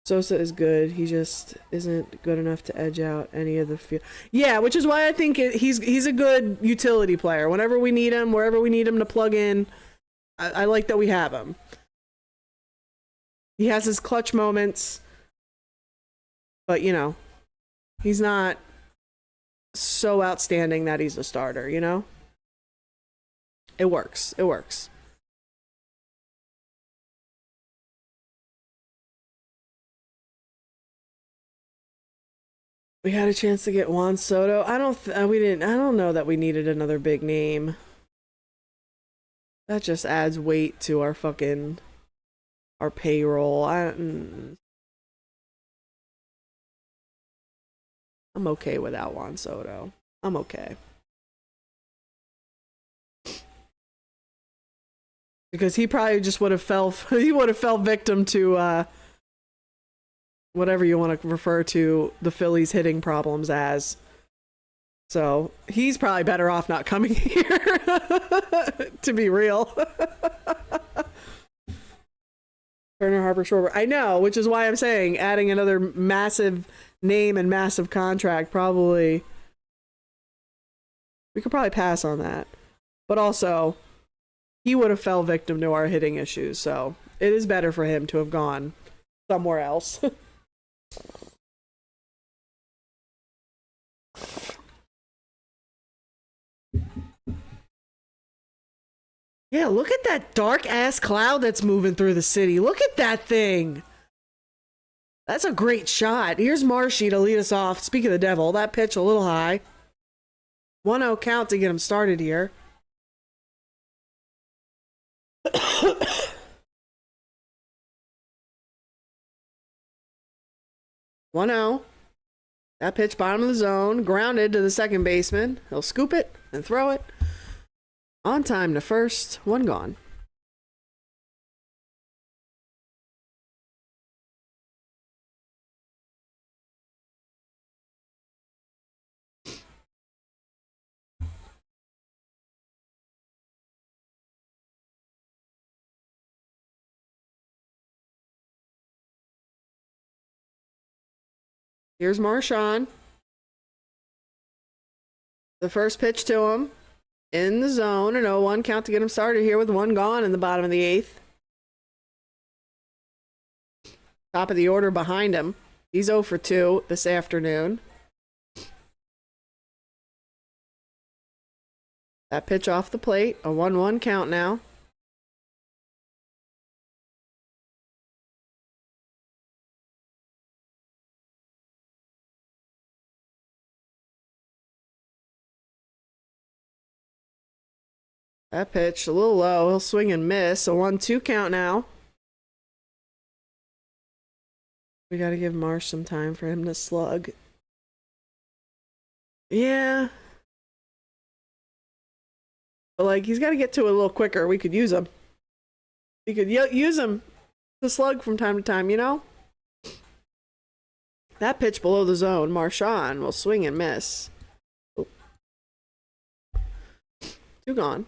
Sosa is good. He just isn't good enough to edge out any of the field. Yeah, which is why I think he's a good utility player. Whenever we need him, wherever we need him to plug in, I like that we have him. He has his clutch moments, but you know, he's not so outstanding that he's a starter, you know? It works. It works. We had a chance to get Juan Soto. I don't know that we needed another big name. That just adds weight to our payroll. I'm okay without Juan Soto. I'm okay. Because he probably just would have fell victim to whatever you want to refer to the Phillies hitting problems as. So he's probably better off not coming here, to be real. Turner, Harper, Schwarber. I know, which is why I'm saying adding another massive name and massive contract probably. We could probably pass on that. But also, he would have fell victim to our hitting issues, so it is better for him to have gone somewhere else. Yeah, look at that dark ass cloud that's moving through the city. Look at that thing. That's a great shot. Here's Marshy to lead us off. Speak of the devil, that pitch a little high. 1-0 count to get him started here. 1-0. That pitch bottom of the zone, grounded to the second baseman. He'll scoop it and throw it. On time to first, one gone. Here's Marshawn. The first pitch to him. In the zone, an 0-1 count to get him started here with one gone in the bottom of the eighth. Top of the order behind him. He's 0 for 2 this afternoon. That pitch off the plate, a 1-1 count now. That pitch a little low. He'll swing and miss. A 1-2 count now. We got to give Marsh some time for him to slug. Yeah. But, like, he's got to get to it a little quicker. We could use him. We could use him to slug from time to time, you know? That pitch below the zone. Marshawn will swing and miss. Oh. 2 gone.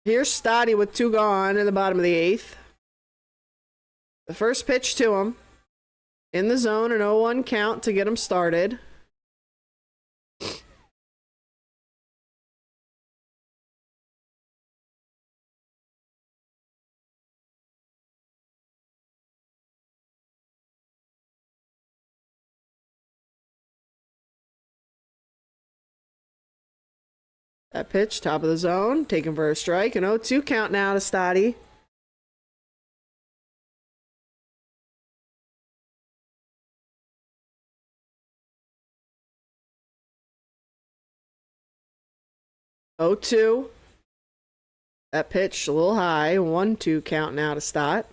Here's Stotty with 2 gone in the bottom of the eighth. The first pitch to him. In the zone, an 0-1 count to get him started. That pitch, top of the zone, taken for a strike. An 0-2 count now to Stotty. Oh, 2. That pitch a little high. 1-2 count now to Stott.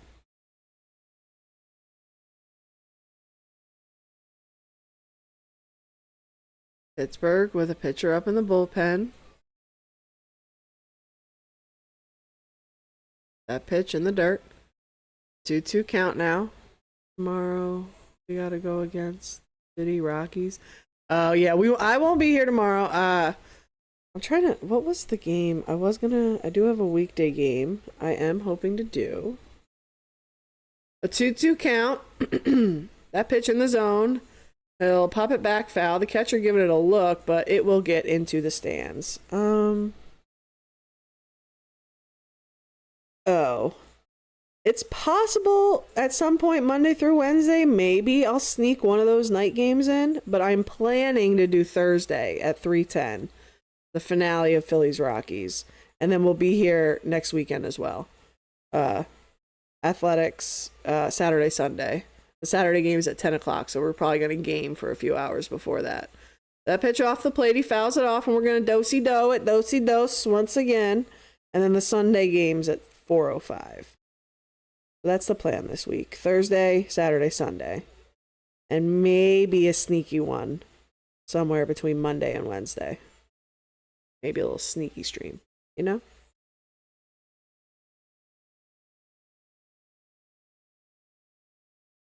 Pittsburgh with a pitcher up in the bullpen. That pitch in the dirt. 2-2 count now. Tomorrow we gotta go against City Rockies. Oh yeah, I won't be here tomorrow. I'm I'm trying to, what was the game? I do have a weekday game. I am hoping to do a 2-2 count. That pitch in the zone. He'll pop it back foul. The catcher giving it a look, but it will get into the stands. Oh. It's possible at some point Monday through Wednesday, maybe I'll sneak one of those night games in, but I'm planning to do Thursday at 3:10, the finale of Phillies Rockies, and then we'll be here next weekend as well. Athletics, Saturday, Sunday. The Saturday game is at 10 o'clock, so we're probably going to game for a few hours before that. That pitch off the plate, he fouls it off, and we're going to do-si-do it, do-si-dos once again, and then the Sunday game's at 4:05. That's the plan this week. Thursday, Saturday, Sunday. And maybe a sneaky one somewhere between Monday and Wednesday. Maybe a little sneaky stream, you know?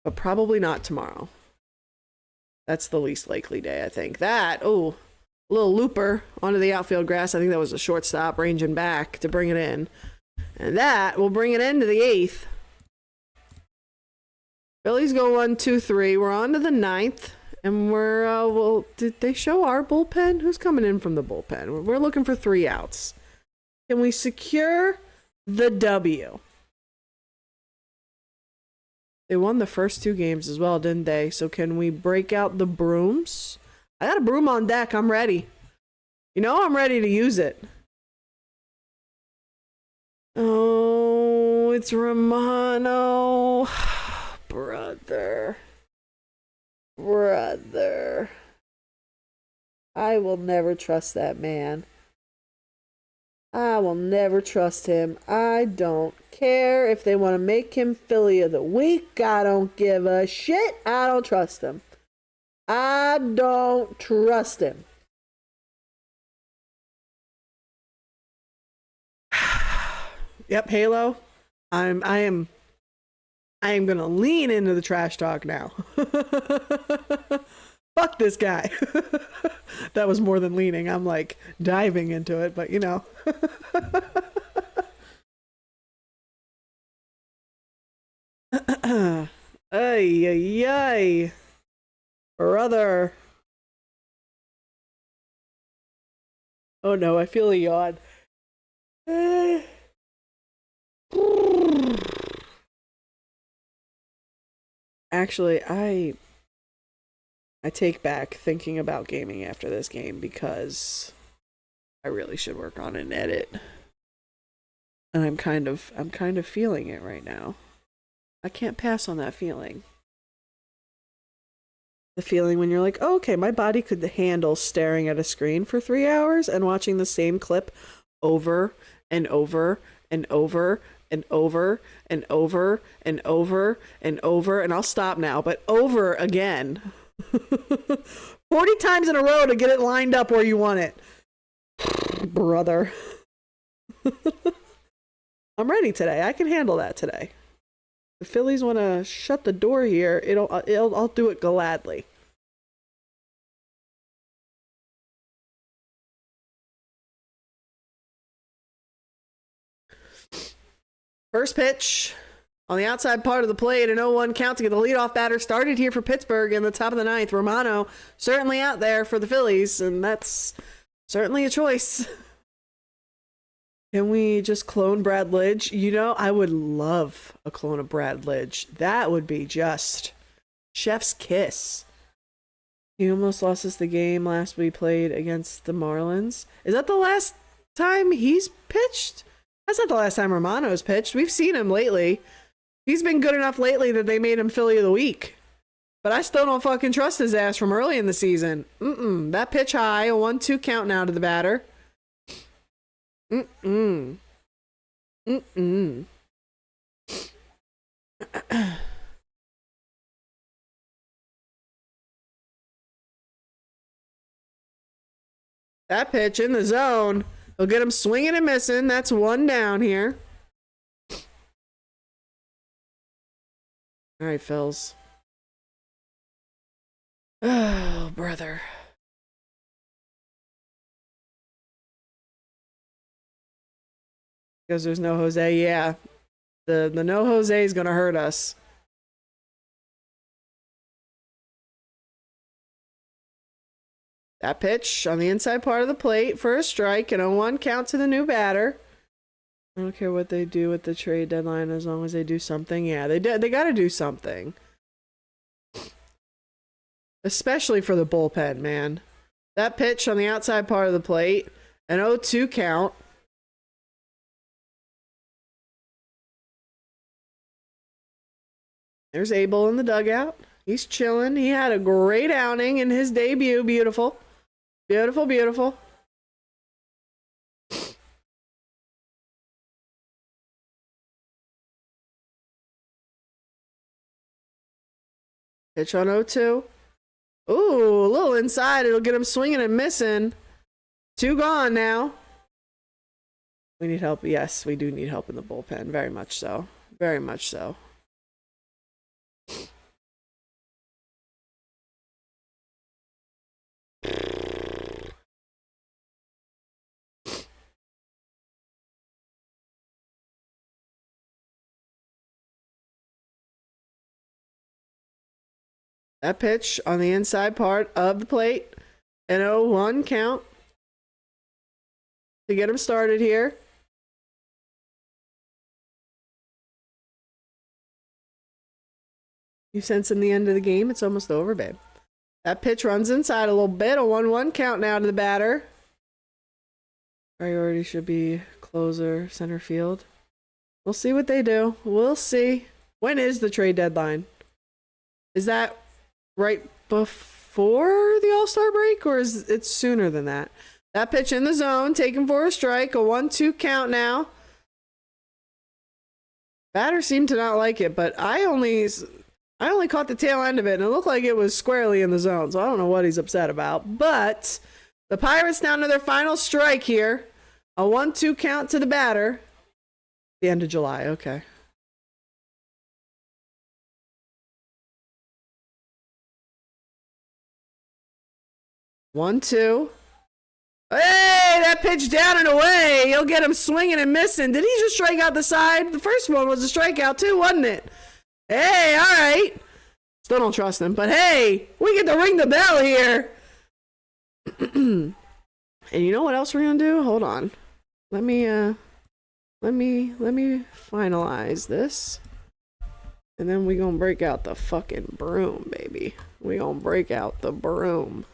But probably not tomorrow. That's the least likely day, I think. That, oh, a little looper onto the outfield grass. I think that was a shortstop ranging back to bring it in. And that will bring it into the 8th. Phillies go 1-2-3. We're on to the 9th, and we're well. Did they show our bullpen? Who's coming in from the bullpen? We're looking for 3 outs. Can we secure the W? They won the first 2 games as well, didn't they? So can we break out the brooms? I got a broom on deck. I'm ready. You know I'm ready to use it. Oh, it's Romano. Brother. I will never trust that man. I will never trust him. I don't care if they want to make him Philly of the Week. I don't give a shit. I don't trust him. I don't trust him. Yep, Halo. I am gonna lean into the trash talk now. Fuck this guy. That was more than leaning. I'm like diving into it, but you know. Ay, ay, ay. Brother. Oh no, I feel a yawn. Actually, I take back thinking about gaming after this game because I really should work on an edit. And I'm kind of feeling it right now. I can't pass on that feeling. The feeling when you're like, oh, okay, my body could handle staring at a screen for 3 hours and watching the same clip over and over and over and over and over and over and over, and I'll stop now, but over again. 40 times in a row to get it lined up where you want it. Brother. I'm ready today. I can handle that today. The Phillies want to shut the door here. I'll do it gladly. First pitch on the outside part of the plate, an 0-1 count to get the leadoff batter started here for Pittsburgh in the top of the 9th. Romano certainly out there for the Phillies, and that's certainly a choice. Can we just clone Brad Lidge? You know, I would love a clone of Brad Lidge. That would be just chef's kiss. He almost lost us the game last we played against the Marlins. Is that the last time he's pitched? That's not the last time Romano's pitched. We've seen him lately. He's been good enough lately that they made him Philly of the Week. But I still don't fucking trust his ass from early in the season. That pitch high, a 1-2 count now to the batter. That pitch in the zone. He'll get him swinging and missing. That's 1 down here. All right, Phils. Oh, brother. Because there's no Jose. Yeah. The no Jose is going to hurt us. That pitch on the inside part of the plate for a strike and a 1 count to the new batter. I don't care what they do with the trade deadline as long as they do something. Yeah, they got to do something. Especially for the bullpen, man. That pitch on the outside part of the plate, an 0-2 count. There's Abel in the dugout. He's chilling. He had a great outing in his debut. Beautiful. Beautiful, beautiful. Pitch on 0-2. Ooh, a little inside. It'll get him swinging and missing. 2 gone now. We need help. Yes, we do need help in the bullpen. Very much so. Very much so. That pitch on the inside part of the plate. An 0-1 count to get him started here. You sensing the end of the game? It's almost over, babe. That pitch runs inside a little bit. A 1-1 count now to the batter. Priority should be closer, center field. We'll see what they do. We'll see. When is the trade deadline? Is that right before the All-Star break, or is it sooner than that? That pitch in the zone, taken for a strike, a 1-2 count now. Batter seemed to not like it, but I only caught the tail end of it, and it looked like it was squarely in the zone, so I don't know what he's upset about. But the Pirates down to their final strike here. A 1-2 count to the batter. The end of July, okay. One, two. Hey, that pitch down and away. You'll get him swinging and missing. Did he just strike out the side? The first one was a strikeout too, wasn't it? Hey, all right. Still don't trust him, but hey, we get to ring the bell here. And you know what else we're gonna do? Hold on. Let me finalize this. And then we gonna break out the fucking broom, baby. We gonna break out the broom.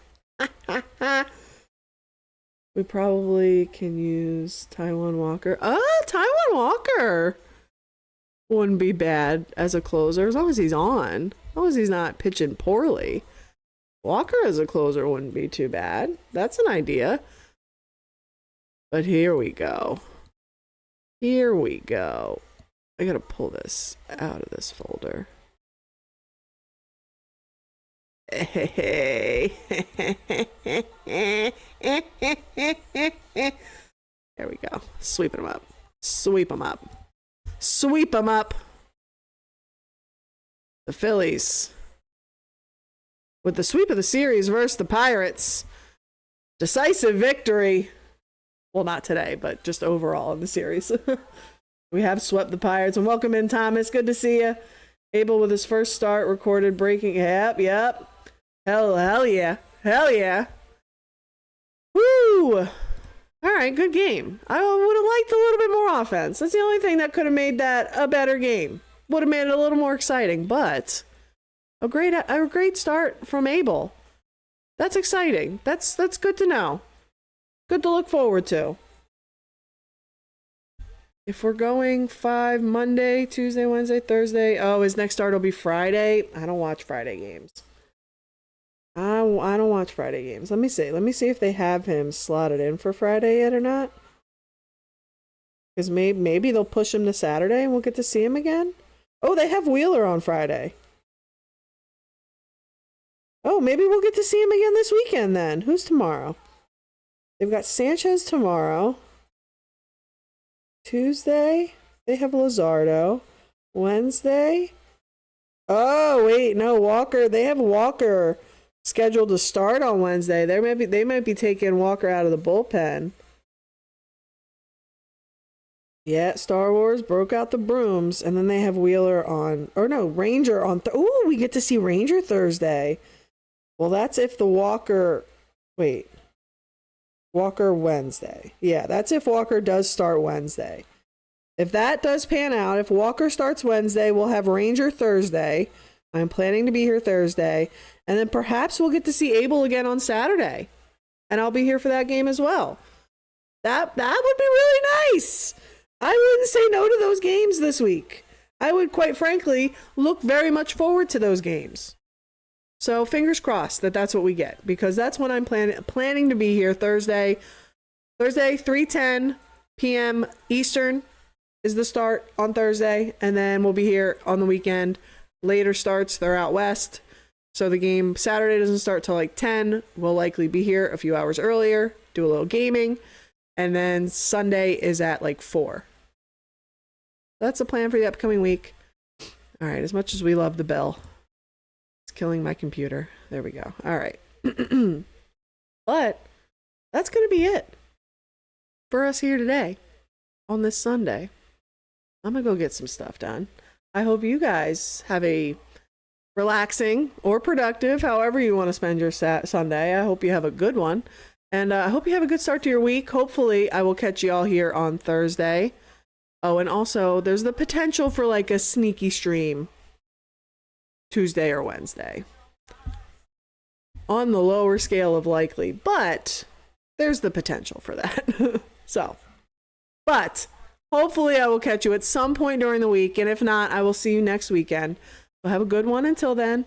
We probably can use Taiwan Walker. Oh, Taiwan Walker wouldn't be bad as a closer as long as he's on. As long as he's not pitching poorly. Walker as a closer wouldn't be too bad. That's an idea. But here we go. Here we go. I gotta pull this out of this folder. Hey. There we go. Sweeping them up. Sweep them up. Sweep them up. The Phillies, with the sweep of the series versus the Pirates. Decisive victory. Well, not today, but just overall in the series. We have swept the Pirates. And welcome in, Thomas. Good to see you. Abel with his first start, recorded breaking. Yep. Hell yeah. Hell yeah. Woo! Alright, good game. I would have liked a little bit more offense. That's the only thing that could have made that a better game. Would have made it a little more exciting, but a great start from Abel. That's exciting. That's good to know. Good to look forward to. If we're going 5 Monday, Tuesday, Wednesday, Thursday. Oh, his next start will be Friday. I don't watch Friday games. I don't watch Friday games. Let me see. Let me see if they have him slotted in for Friday yet or not. Because maybe they'll push him to Saturday and we'll get to see him again. Oh, they have Wheeler on Friday. Oh, maybe we'll get to see him again this weekend then. Who's tomorrow? They've got Sanchez tomorrow. Tuesday, they have Luzardo. Wednesday. Oh, wait, no, Walker. They have Walker scheduled to start on Wednesday. They might be taking Walker out of the bullpen. Yeah, Star Wars broke out the brooms, and then they have Wheeler on, or no, Ranger on. Ooh, we get to see Ranger Thursday. Well, that's if the Walker. Wait. Walker Wednesday. Yeah, that's if Walker does start Wednesday. If that does pan out, if Walker starts Wednesday, we'll have Ranger Thursday. I'm planning to be here Thursday. And then perhaps we'll get to see Abel again on Saturday. And I'll be here for that game as well. That would be really nice. I wouldn't say no to those games this week. I would, quite frankly, look very much forward to those games. So fingers crossed that that's what we get, because that's when I'm planning to be here Thursday. Thursday, 3:10 p.m. Eastern is the start on Thursday, and then we'll be here on the weekend. Later starts, they're out west. So the game Saturday doesn't start till like 10. We'll likely be here a few hours earlier, do a little gaming, and then Sunday is at like 4. That's the plan for the upcoming week. All right, as much as we love the bell, it's killing my computer. There we go. All right. But that's going to be it for us here today on this Sunday. I'm going to go get some stuff done. I hope you guys have a relaxing or productive, however you want to spend your Sunday. I hope you have a good one. And I hope you have a good start to your week. Hopefully, I will catch you all here on Thursday. Oh, and also, there's the potential for like a sneaky stream Tuesday or Wednesday. On the lower scale of likely, but there's the potential for that. But hopefully I will catch you at some point during the week, and if not, I will see you next weekend. We'll have a good one until then,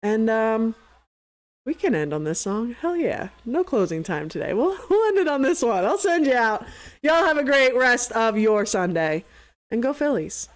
and we can end on this song. Hell yeah. No closing time today. We'll end it on this one. I'll send you out. Y'all have a great rest of your Sunday, and go Phillies.